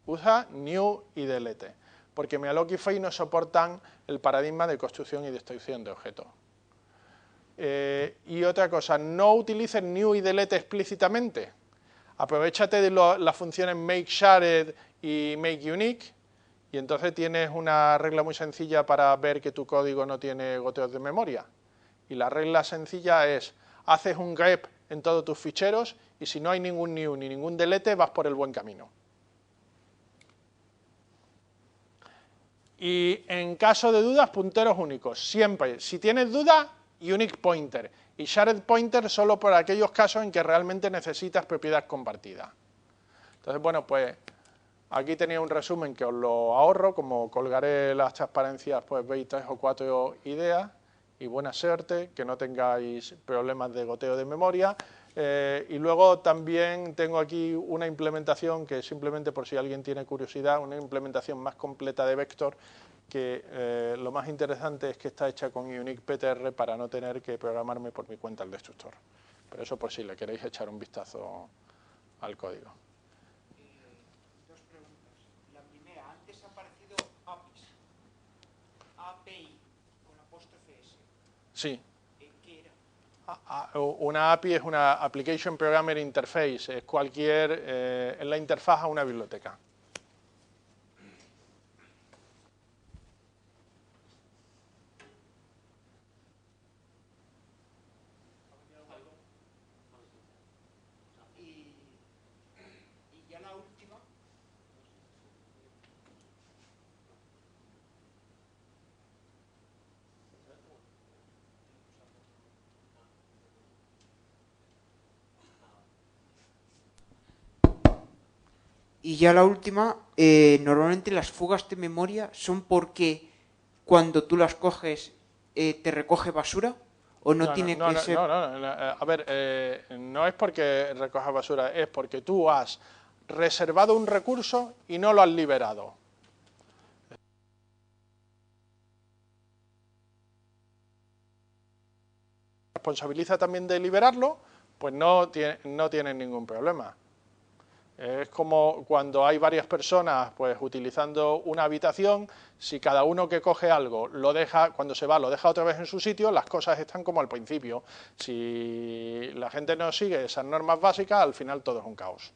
Usa new y delete, porque malloc y free no soportan el paradigma de construcción y destrucción de objetos. Y otra cosa, no utilices new y delete explícitamente. Aprovechate de las funciones make shared y make unique, y entonces tienes una regla muy sencilla para ver que tu código no tiene goteos de memoria. Y la regla sencilla es, haces un grep en todos tus ficheros y si no hay ningún new ni ningún delete, vas por el buen camino. Y en caso de dudas, punteros únicos. Siempre, si tienes dudas, unique pointer. Y shared pointer solo por aquellos casos en que realmente necesitas propiedad compartida. Entonces, bueno, pues aquí tenía un resumen que os lo ahorro, como colgaré las transparencias, pues veis 3 o 4 ideas. Y buena suerte, que no tengáis problemas de goteo de memoria. Y luego también tengo aquí una implementación que simplemente por si alguien tiene curiosidad, una implementación más completa de Vector, que lo más interesante es que está hecha con Unique PTR para no tener que programarme por mi cuenta el destructor. Pero eso por si le queréis echar un vistazo al código. Dos preguntas. La primera, antes ha aparecido APIs. API, con apóstrofe S. Sí. ¿Qué era? Una API es una Application Programmer Interface, es es la interfaz a una biblioteca. Y ya la última, normalmente las fugas de memoria son porque cuando tú las coges te recoge basura o no, tiene que ser... A ver, no es porque recojas basura, es porque tú has reservado un recurso y no lo has liberado. Responsabiliza también de liberarlo, pues no tienen ningún problema. Es como cuando hay varias personas pues utilizando una habitación, si cada uno que coge algo lo deja, cuando se va lo deja otra vez en su sitio, las cosas están como al principio. Si la gente no sigue esas normas básicas, al final todo es un caos.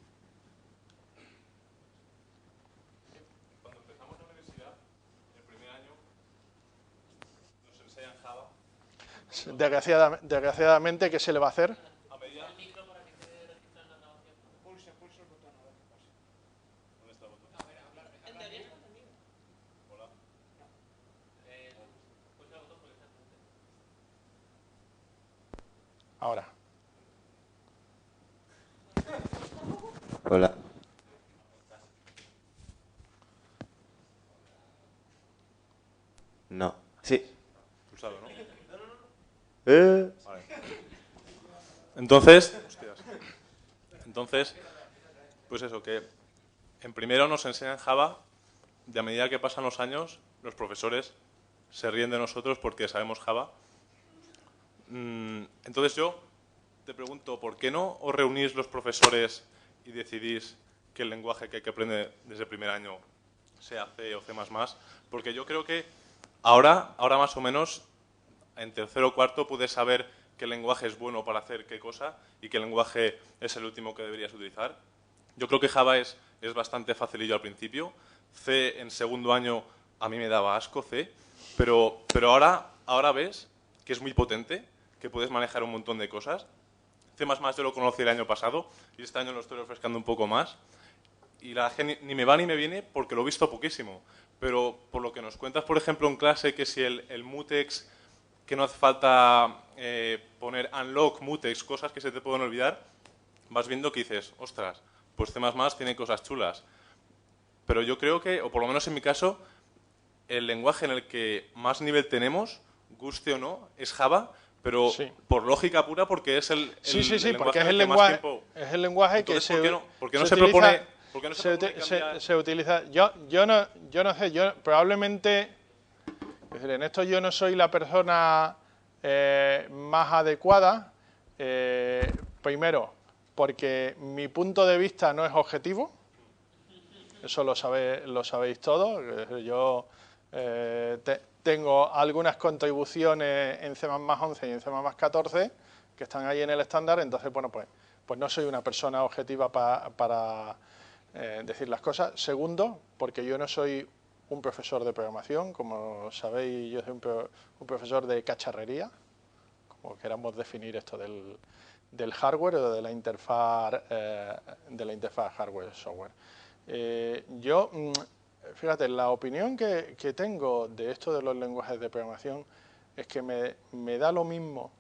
Cuando empezamos la universidad, el primer año nos enseñan Java. Desgraciadamente, ¿qué se le va a hacer? A medida... Pulsa el botón a ver qué pasa. ¿Dónde está el botón? A ver, hablar. En teoría está encendido. Hola. Pulsa el botón porque está encendido. Ahora. Hola. No. Sí. Pulsado, ¿no? Eh. Vale. Entonces, pues eso, que en primero nos enseñan Java y a medida que pasan los años, los profesores se ríen de nosotros porque sabemos Java. Entonces yo te pregunto, ¿por qué no os reunís los profesores y decidís que el lenguaje que hay que aprender desde el primer año sea C o C++? Porque yo creo que ahora más o menos, en tercero o cuarto, puedes saber qué lenguaje es bueno para hacer qué cosa y qué lenguaje es el último que deberías utilizar. Yo creo que Java es bastante facilillo al principio. C en segundo año a mí me daba asco C, pero ahora ves que es muy potente, que puedes manejar un montón de cosas. C++ yo lo conocí el año pasado y este año lo estoy refrescando un poco más. Y la verdad es que ni me va ni me viene porque lo he visto poquísimo. Pero por lo que nos cuentas, por ejemplo, en clase, que si el mutex, que no hace falta poner unlock, mutex, cosas que se te pueden olvidar, vas viendo que dices, ostras, pues C++ tiene cosas chulas. Pero yo creo que, o por lo menos en mi caso, el lenguaje en el que más nivel tenemos, guste o no, es Java, pero Sí. por lógica pura, porque es el Porque es el en que más lenguaje, tiempo... es el lenguaje que Entonces, ¿por qué no se utiliza- propone, por qué no se propone cambiar? se utiliza. Yo no sé, yo probablemente, es decir, en esto yo no soy la persona más adecuada. Primero, porque mi punto de vista no es objetivo. Eso lo sabéis todos. Yo tengo algunas contribuciones en C++ 11 y en C++ 14 que están ahí en el estándar, entonces, bueno, pues no soy una persona objetiva para decir las cosas. Segundo, porque yo no soy un profesor de programación, como sabéis, yo soy un profesor de cacharrería, como queramos definir esto del hardware o de la interfaz hardware-software. Fíjate, la opinión que tengo de esto de los lenguajes de programación es que me da lo mismo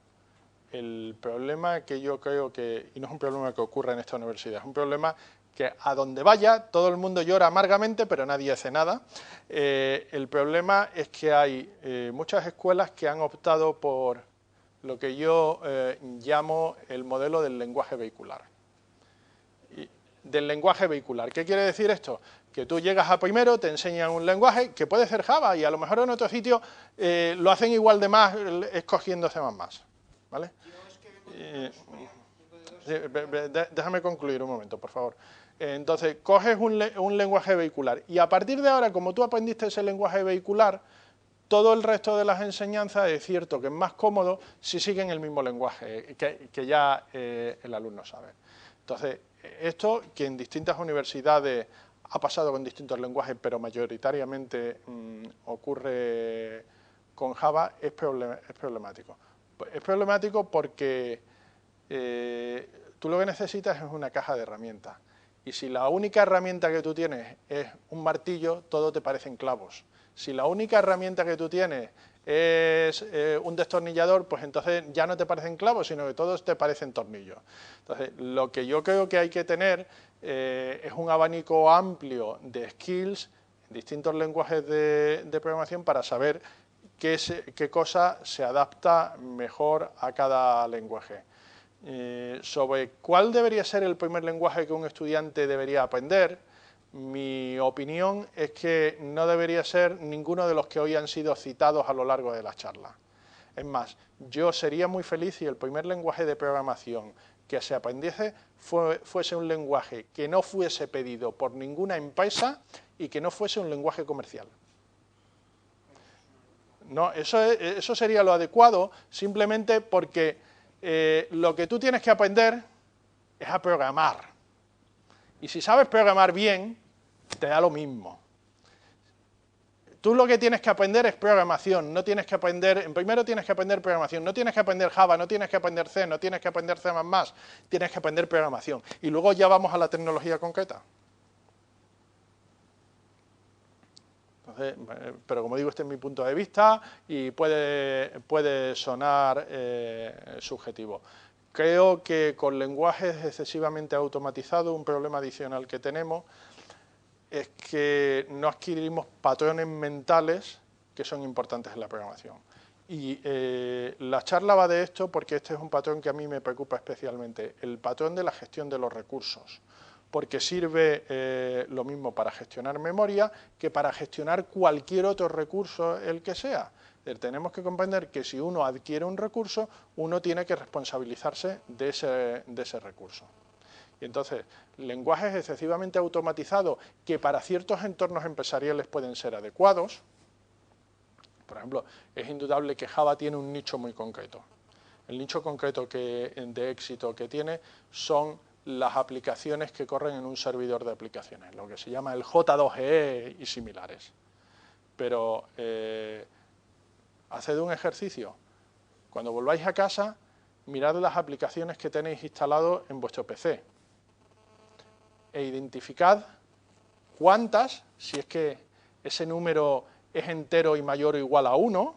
el problema que yo creo que, y no es un problema que ocurra en esta universidad, es un problema que a donde vaya todo el mundo llora amargamente, pero nadie hace nada. El problema es que hay muchas escuelas que han optado por lo que yo llamo el modelo del lenguaje vehicular. Del lenguaje vehicular. ¿Qué quiere decir esto? Que tú llegas a primero, te enseñan un lenguaje que puede ser Java y a lo mejor en otro sitio lo hacen igual de más escogiendo C++. ¿Vale? Déjame concluir un momento, por favor. Entonces, coges un lenguaje vehicular y a partir de ahora, como tú aprendiste ese lenguaje vehicular, todo el resto de las enseñanzas es cierto que es más cómodo si siguen el mismo lenguaje que ya el alumno sabe. Entonces, esto que en distintas universidades ha pasado con distintos lenguajes, pero mayoritariamente ocurre con Java, es problemático. Es problemático porque tú lo que necesitas es una caja de herramientas. Y si la única herramienta que tú tienes es un martillo, todo te parecen clavos. Si la única herramienta que tú tienes es un destornillador, pues entonces ya no te parecen clavos, sino que todos te parecen tornillos. Entonces, lo que yo creo que hay que tener es un abanico amplio de skills en distintos lenguajes de programación para saber qué cosa se adapta mejor a cada lenguaje. Sobre cuál debería ser el primer lenguaje que un estudiante debería aprender, mi opinión es que no debería ser ninguno de los que hoy han sido citados a lo largo de la charla. Es más, yo sería muy feliz si el primer lenguaje de programación que se aprendiese fuese un lenguaje que no fuese pedido por ninguna empresa y que no fuese un lenguaje comercial. No, eso sería lo adecuado, simplemente porque lo que tú tienes que aprender es a programar. Y si sabes programar bien, te da lo mismo. Tú lo que tienes que aprender es programación, no tienes que aprender, primero tienes que aprender programación, no tienes que aprender Java, no tienes que aprender C, no tienes que aprender C++, tienes que aprender programación. Y luego ya vamos a la tecnología concreta. Entonces, pero como digo, este es mi punto de vista y puede sonar subjetivo. Creo que con lenguajes excesivamente automatizados, un problema adicional que tenemos es que no adquirimos patrones mentales que son importantes en la programación. Y la charla va de esto porque este es un patrón que a mí me preocupa especialmente, el patrón de la gestión de los recursos, porque sirve lo mismo para gestionar memoria que para gestionar cualquier otro recurso, el que sea. Tenemos que comprender que si uno adquiere un recurso, uno tiene que responsabilizarse de ese recurso. Y entonces, lenguajes excesivamente automatizados que para ciertos entornos empresariales pueden ser adecuados. Por ejemplo, es indudable que Java tiene un nicho muy concreto. El nicho concreto de éxito que tiene son las aplicaciones que corren en un servidor de aplicaciones, lo que se llama el J2EE y similares. Pero haced un ejercicio. Cuando volváis a casa, mirad las aplicaciones que tenéis instalado en vuestro PC e identificad cuántas, si es que ese número es entero y mayor o igual a 1,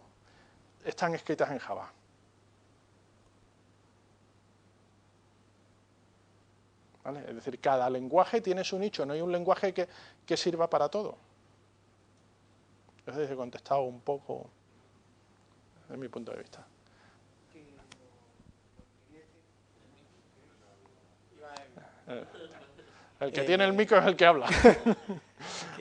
están escritas en Java. ¿Vale? Es decir, cada lenguaje tiene su nicho, no hay un lenguaje que sirva para todo. Entonces he contestado un poco desde mi punto de vista. El que tiene el micro es el que habla.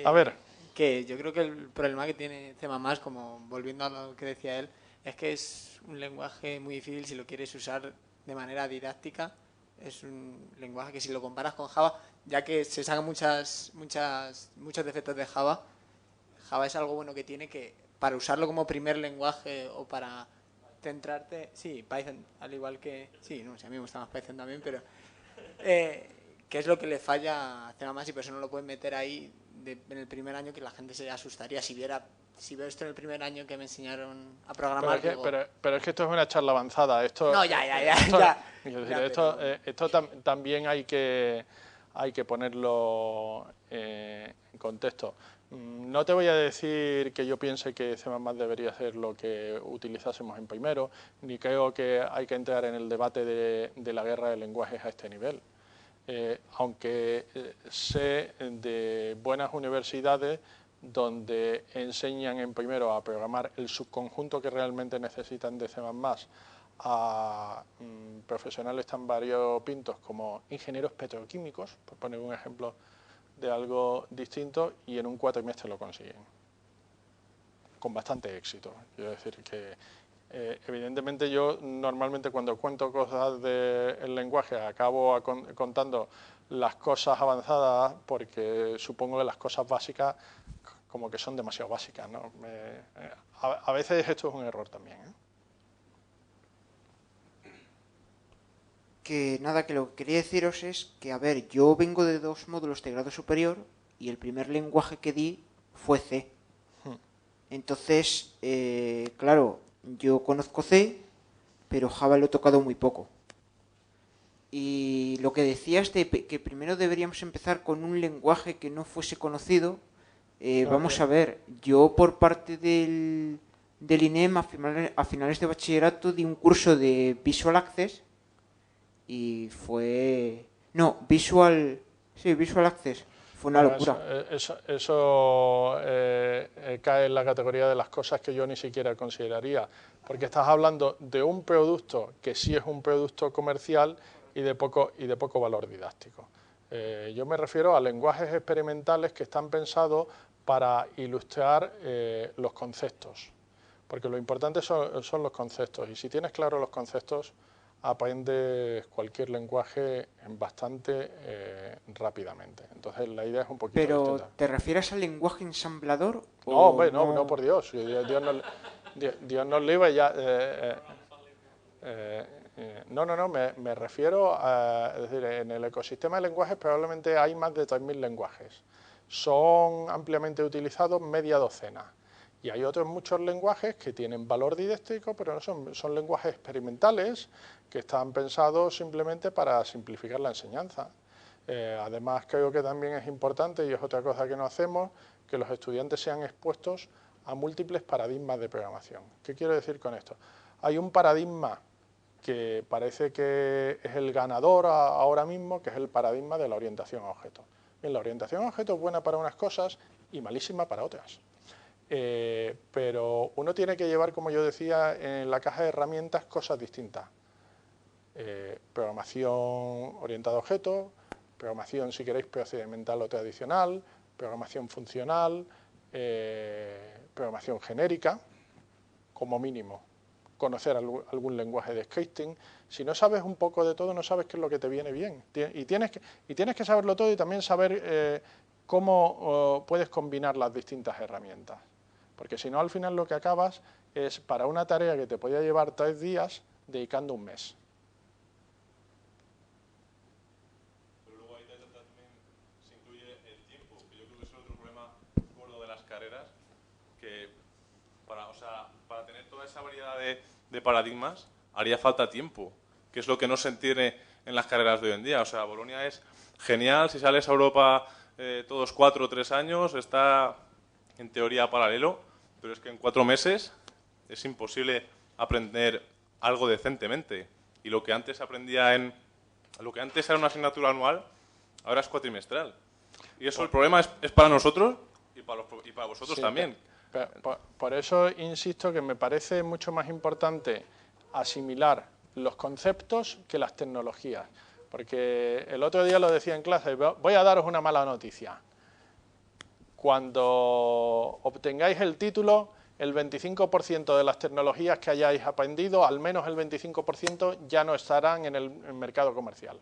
A ver. Que yo creo que el problema que tiene C++, como volviendo a lo que decía él, es que es un lenguaje muy difícil si lo quieres usar de manera didáctica. Es un lenguaje que si lo comparas con Java, ya que se sacan muchos defectos de Java, Java es algo bueno que tiene que, para usarlo como primer lenguaje o para centrarte, sí, Python, al igual que, sí, no sé, a mí me gusta más Python también, pero que es lo que le falla a C++ y por eso no lo pueden meter ahí en el primer año, que la gente se asustaría si veo esto en el primer año que me enseñaron a programar. Pero es que esto es una charla avanzada. Esto también hay que ponerlo en contexto. No te voy a decir que yo piense que C++ debería ser lo que utilizásemos en primero, ni creo que hay que entrar en el debate de la guerra de lenguajes a este nivel. Aunque sé de buenas universidades donde enseñan en primero a programar el subconjunto que realmente necesitan de C++ a profesionales tan variopintos como ingenieros petroquímicos, por poner un ejemplo de algo distinto, y en un cuatrimestre lo consiguen, con bastante éxito. Quiero decir que evidentemente yo normalmente cuando cuento cosas del lenguaje acabo contando las cosas avanzadas porque supongo que las cosas básicas como que son demasiado básicas, ¿no? A veces esto es un error también, ¿eh? Que nada, que lo que quería deciros es que, a ver, yo vengo de 2 módulos de grado superior y el primer lenguaje que di fue C. Entonces, claro, yo conozco C, pero Java lo he tocado muy poco. Y lo que decías de que primero deberíamos empezar con un lenguaje que no fuese conocido, vamos a ver, yo por parte del INEM a finales de bachillerato di un curso de Visual Access y fue... No, Visual Sí, Visual Access. Fue una Bueno, locura. Eso cae en la categoría de las cosas que yo ni siquiera consideraría, porque estás hablando de un producto que sí es un producto comercial y de poco valor didáctico. Yo me refiero a lenguajes experimentales que están pensados para ilustrar los conceptos, porque lo importante son los conceptos, y si tienes claro los conceptos, aprendes cualquier lenguaje bastante rápidamente. Entonces la idea es un poquito Pero, distinta. ¿te refieres al lenguaje ensamblador? No, o hombre, no, por Dios. Dios nos libre ya. No, me refiero a, es decir, en el ecosistema de lenguajes probablemente hay más de 3.000 lenguajes. Son ampliamente utilizados media docena. Y hay otros muchos lenguajes que tienen valor didáctico, pero no son lenguajes experimentales que están pensados simplemente para simplificar la enseñanza. Además, creo que también es importante, y es otra cosa que no hacemos, que los estudiantes sean expuestos a múltiples paradigmas de programación. ¿Qué quiero decir con esto? Hay un paradigma que parece que es el ganador ahora mismo, que es el paradigma de la orientación a objetos. Bien, la orientación a objetos es buena para unas cosas y malísima para otras. Pero uno tiene que llevar, como yo decía, en la caja de herramientas cosas distintas. Programación orientada a objetos, programación, si queréis, procedimental o tradicional, programación funcional, programación genérica, como mínimo. Conocer algún lenguaje de scripting. Si no sabes un poco de todo, no sabes qué es lo que te viene bien. Y tienes que saberlo todo y también saber cómo puedes combinar las distintas herramientas. Porque si no, al final lo que acabas es para una tarea que te podía llevar 3 días, dedicando un mes. Pero luego ahí también se incluye el tiempo, que yo creo que es otro problema gordo de las carreras, que para tener toda esa variedad de paradigmas haría falta tiempo, que es lo que no se entiende en las carreras de hoy en día. O sea, Bolonia es genial, si sales a Europa todos 4 o 3 años, está en teoría paralelo, pero es que en 4 meses es imposible aprender algo decentemente. Y lo que antes lo que antes era una asignatura anual, ahora es cuatrimestral. Y eso el problema es para nosotros y para vosotros también. Por eso insisto que me parece mucho más importante asimilar los conceptos que las tecnologías. Porque el otro día lo decía en clase, voy a daros una mala noticia. Cuando obtengáis el título, el 25% de las tecnologías que hayáis aprendido, al menos el 25%, ya no estarán en el mercado comercial.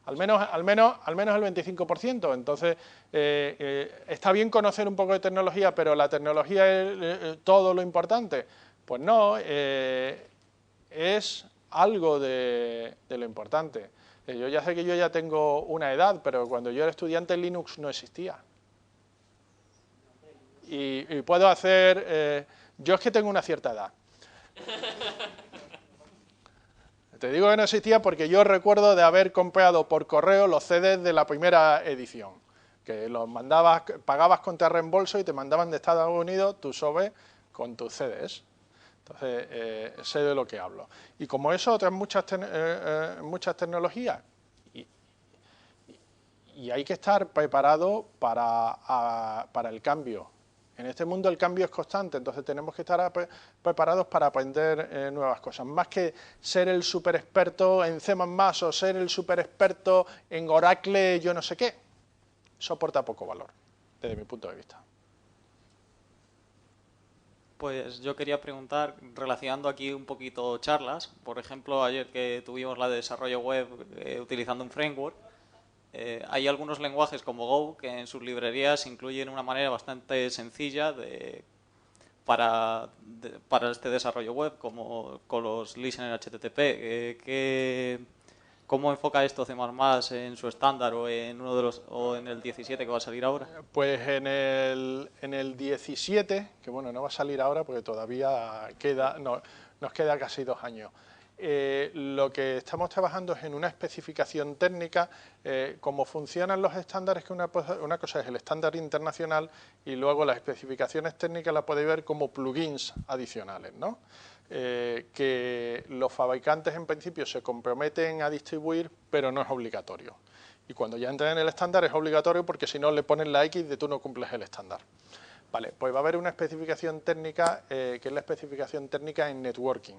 Al menos el 25%. Entonces, está bien conocer un poco de tecnología, pero ¿la tecnología es todo lo importante? Pues no, es algo de lo importante. Yo ya sé que yo ya tengo una edad, pero cuando yo era estudiante Linux no existía. Y puedo hacer... yo es que tengo una cierta edad. Te digo que no existía porque yo recuerdo de haber comprado por correo los CDs de la primera edición, que los mandabas, pagabas contra reembolso y te mandaban de Estados Unidos tu sobre con tus CDs. Entonces, sé de lo que hablo. Y como eso, otras muchas tecnologías. Y hay que estar preparado para el cambio. En este mundo el cambio es constante, entonces tenemos que estar preparados para aprender nuevas cosas. Más que ser el super experto en C++ o ser el super experto en Oracle, yo no sé qué. Eso aporta poco valor, desde mi punto de vista. Pues yo quería preguntar, relacionando aquí un poquito charlas, por ejemplo, ayer que tuvimos la de desarrollo web utilizando un framework, hay algunos lenguajes como Go que en sus librerías incluyen una manera bastante sencilla para este desarrollo web, como con los listener HTTP. ¿Cómo enfoca esto C++ en su estándar o en el 17 que va a salir ahora? Pues en el 17, que bueno, no va a salir ahora porque todavía nos queda casi 2 años. Lo que estamos trabajando es en una especificación técnica, cómo funcionan los estándares, que una cosa es el estándar internacional y luego las especificaciones técnicas las podéis ver como plugins adicionales, ¿no? Que los fabricantes en principio se comprometen a distribuir, pero no es obligatorio. Y cuando ya entren en el estándar es obligatorio porque si no le ponen la X de tú no cumples el estándar. Vale, pues va a haber una especificación técnica que es la especificación técnica en networking.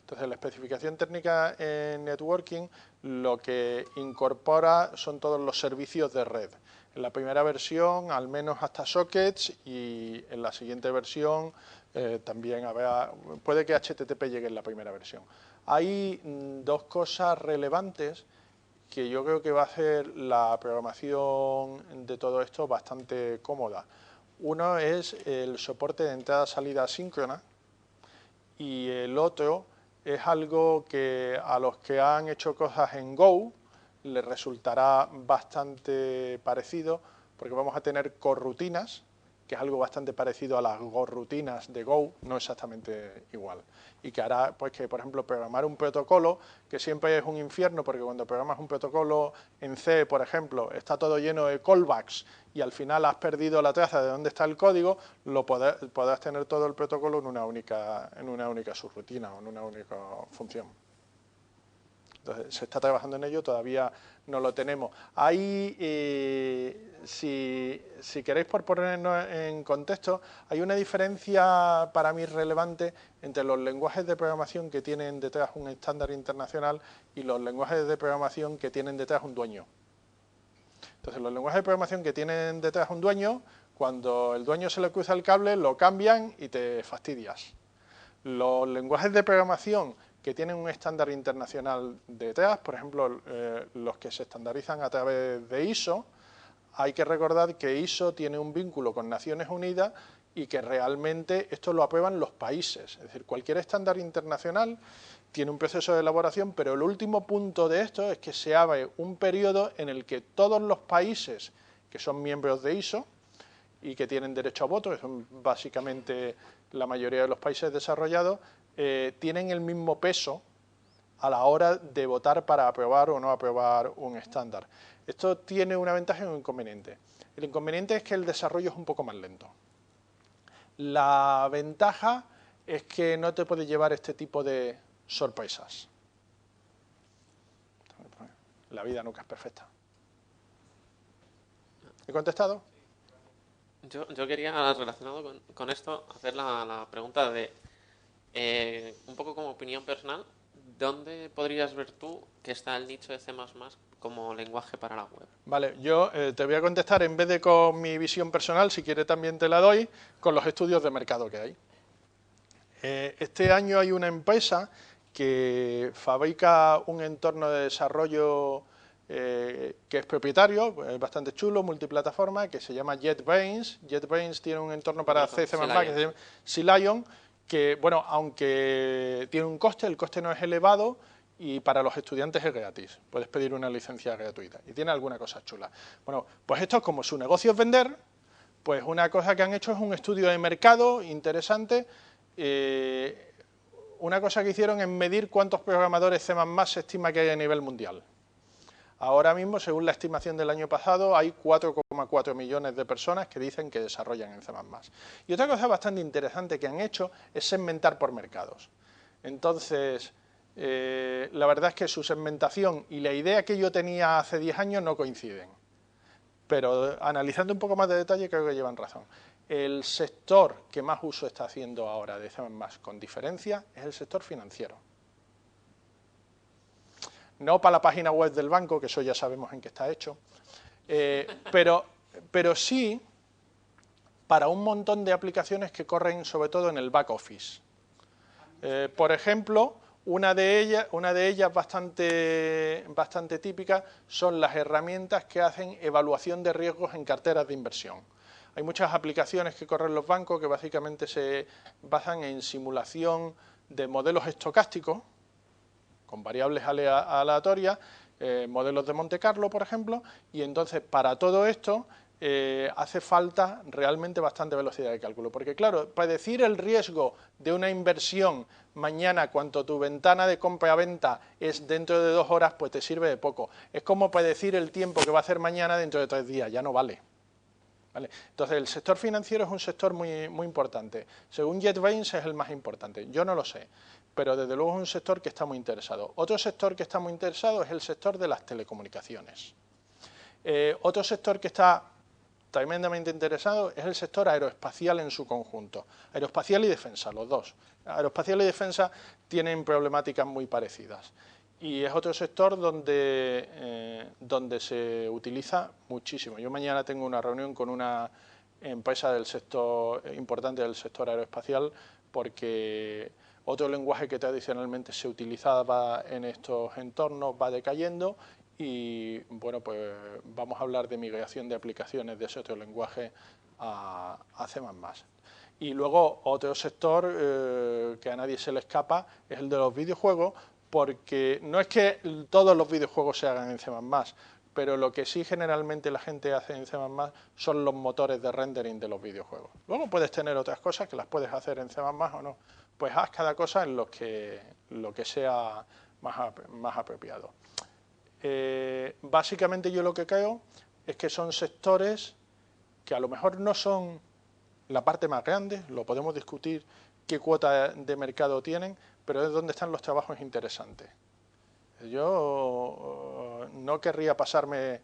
Entonces, la especificación técnica en networking lo que incorpora son todos los servicios de red. En la primera versión, al menos hasta sockets, y en la siguiente versión también puede que HTTP llegue en la primera versión. Hay dos cosas relevantes que yo creo que va a hacer la programación de todo esto bastante cómoda. Uno es el soporte de entrada-salida asíncrona y el otro es algo que a los que han hecho cosas en Go les resultará bastante parecido porque vamos a tener corrutinas, que es algo bastante parecido a las gorrutinas de Go, no exactamente igual. Y que hará pues que, por ejemplo, programar un protocolo, que siempre es un infierno, porque cuando programas un protocolo en C, por ejemplo, está todo lleno de callbacks y al final has perdido la traza de dónde está el código, podrás tener todo el protocolo en una única subrutina o en una única función. Entonces, se está trabajando en ello, todavía no lo tenemos. Ahí, si queréis por ponernos en contexto, hay una diferencia para mí relevante entre los lenguajes de programación que tienen detrás un estándar internacional y los lenguajes de programación que tienen detrás un dueño. Entonces, los lenguajes de programación que tienen detrás un dueño, cuando el dueño se le cruza el cable, lo cambian y te fastidias. Los lenguajes de programación que tienen un estándar internacional detrás, por ejemplo, los que se estandarizan a través de ISO, hay que recordar que ISO tiene un vínculo con Naciones Unidas y que realmente esto lo aprueban los países. Es decir, cualquier estándar internacional tiene un proceso de elaboración, pero el último punto de esto es que se abre un periodo en el que todos los países que son miembros de ISO y que tienen derecho a voto, que son básicamente la mayoría de los países desarrollados, tienen el mismo peso a la hora de votar para aprobar o no aprobar un estándar. Esto tiene una ventaja y un inconveniente. El inconveniente es que el desarrollo es un poco más lento. La ventaja es que no te puede llevar este tipo de sorpresas. La vida nunca es perfecta. ¿He contestado? Yo quería, relacionado con esto, hacer la pregunta de, un poco como opinión personal, ¿dónde podrías ver tú que está el nicho de C++ como lenguaje para la web? Vale, yo te voy a contestar, en vez de con mi visión personal, si quiere también te la doy, con los estudios de mercado que hay. Este año hay una empresa que fabrica un entorno de desarrollo que es propietario, bastante chulo, multiplataforma, que se llama JetBrains. JetBrains tiene un entorno para C++ que se llama C-Lion, que, bueno, aunque tiene un coste, el coste no es elevado y para los estudiantes es gratis. Puedes pedir una licencia gratuita y tiene alguna cosa chula. Bueno, pues esto, como su negocio es vender, pues una cosa que han hecho es un estudio de mercado interesante. Una cosa que hicieron es medir cuántos programadores C++ se estima que hay a nivel mundial. Ahora mismo, según la estimación del año pasado, hay 4,4 millones de personas que dicen que desarrollan en C++. Y otra cosa bastante interesante que han hecho es segmentar por mercados. Entonces, la verdad es que su segmentación y la idea que yo tenía hace 10 años no coinciden. Pero analizando un poco más de detalle, creo que llevan razón. El sector que más uso está haciendo ahora de C++ con diferencia es el sector financiero. No para la página web del banco, que eso ya sabemos en qué está hecho, pero sí para un montón de aplicaciones que corren sobre todo en el back office. Por ejemplo, una de ellas bastante típica son las herramientas que hacen evaluación de riesgos en carteras de inversión. Hay muchas aplicaciones que corren los bancos que básicamente se basan en simulación de modelos estocásticos, con variables aleatorias, modelos de Monte Carlo, por ejemplo, y entonces para todo esto hace falta realmente bastante velocidad de cálculo, porque claro, predecir el riesgo de una inversión mañana cuando tu ventana de compra-venta es dentro de 2 horas, pues te sirve de poco. Es como predecir el tiempo que va a hacer mañana dentro de 3 días, ya no vale. ¿Vale? Entonces, el sector financiero es un sector muy, muy importante. Según JetBrains es el más importante. Yo no lo sé, pero desde luego es un sector que está muy interesado. Otro sector que está muy interesado es el sector de las telecomunicaciones. Otro sector que está tremendamente interesado es el sector aeroespacial en su conjunto. Aeroespacial y defensa, los dos. Aeroespacial y defensa tienen problemáticas muy parecidas. Y es otro sector donde se utiliza muchísimo. Yo mañana tengo una reunión con una empresa del sector importante del sector aeroespacial, porque otro lenguaje que tradicionalmente se utilizaba en estos entornos va decayendo y bueno, pues vamos a hablar de migración de aplicaciones de ese otro lenguaje a C++. Y luego otro sector que a nadie se le escapa es el de los videojuegos, porque no es que todos los videojuegos se hagan en C++, pero lo que sí generalmente la gente hace en C++ son los motores de rendering de los videojuegos. Luego puedes tener otras cosas que las puedes hacer en C++ o no. Pues haz cada cosa en lo que sea más apropiado. Básicamente yo lo que creo es que son sectores que a lo mejor no son la parte más grande, lo podemos discutir qué cuota de mercado tienen, pero es donde están los trabajos interesantes. Yo no querría pasarme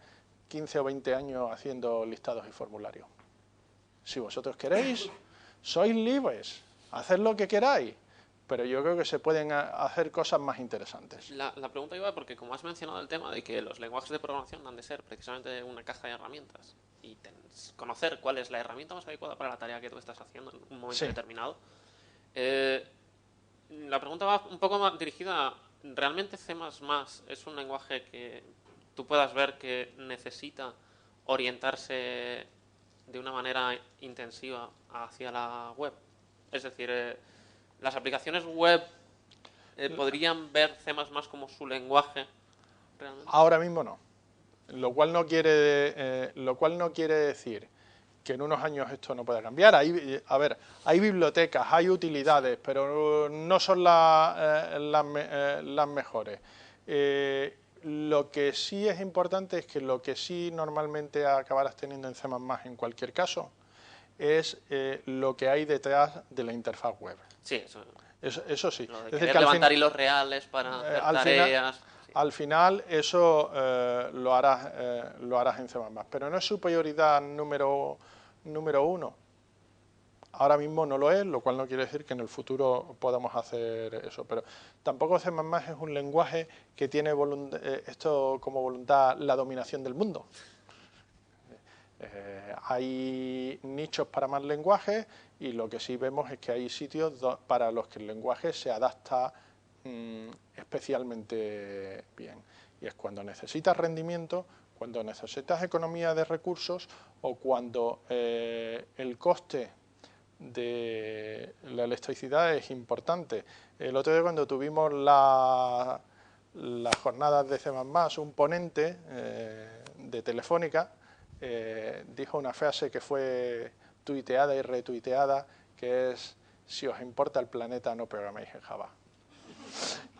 15 o 20 años haciendo listados y formularios. Si vosotros queréis, sois libres, haced lo que queráis, pero yo creo que se pueden hacer cosas más interesantes. La pregunta iba porque, como has mencionado el tema de que los lenguajes de programación han de ser precisamente una caja de herramientas y conocer cuál es la herramienta más adecuada para la tarea que tú estás haciendo en un momento determinado, la pregunta va un poco más dirigida a, ¿realmente C++ es un lenguaje que tú puedas ver que necesita orientarse de una manera intensiva hacia la web? Es decir, las aplicaciones web podrían ver C++ como su lenguaje realmente. Ahora mismo no, lo cual no quiere decir que en unos años esto no pueda cambiar. Hay bibliotecas, hay utilidades, pero no son las mejores. Lo que sí es importante es que lo que sí normalmente acabarás teniendo en C++ en cualquier caso es lo que hay detrás de la interfaz web. Sí, eso sí. Lo de Es decir, querer que levantar hilos reales para hacer tareas. Al final eso lo harás en C++, pero no es su prioridad número uno. Ahora mismo no lo es, lo cual no quiere decir que en el futuro podamos hacer eso, pero tampoco C++ es un lenguaje que tiene esto como voluntad la dominación del mundo. Hay nichos para más lenguajes y lo que sí vemos es que hay sitios para los que el lenguaje se adapta especialmente bien. Y es cuando necesitas rendimiento, cuando necesitas economía de recursos o cuando el coste de la electricidad es importante. El otro día cuando tuvimos las jornadas de C++, un ponente de Telefónica dijo una frase que fue tuiteada y retuiteada, que es: si os importa el planeta, no programéis en Java.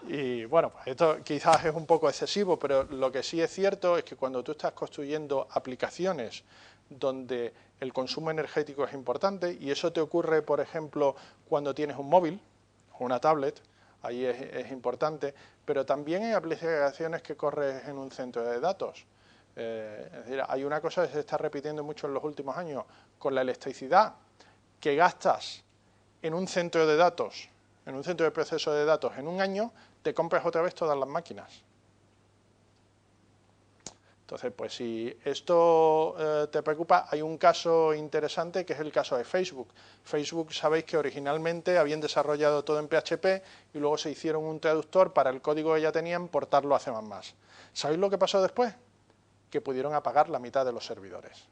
Y bueno, pues esto quizás es un poco excesivo, pero lo que sí es cierto es que cuando tú estás construyendo aplicaciones donde el consumo energético es importante, y eso te ocurre, por ejemplo, cuando tienes un móvil o una tablet, ahí es importante, pero también hay aplicaciones que corres en un centro de datos. Es decir, hay una cosa que se está repitiendo mucho en los últimos años: con la electricidad que gastas en un centro de datos, en un centro de proceso de datos en un año, te compras otra vez todas las máquinas. Entonces, pues si esto te preocupa, hay un caso interesante que es el caso de Facebook. Facebook, sabéis que originalmente habían desarrollado todo en PHP y luego se hicieron un traductor para el código que ya tenían, portarlo a C++. ¿Sabéis lo que pasó después? Que pudieron apagar la mitad de los servidores.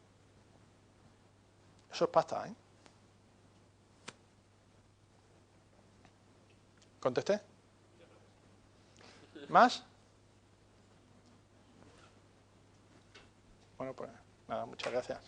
Eso es pasta, ¿eh? ¿Contesté? ¿Más? Bueno, pues nada, muchas gracias.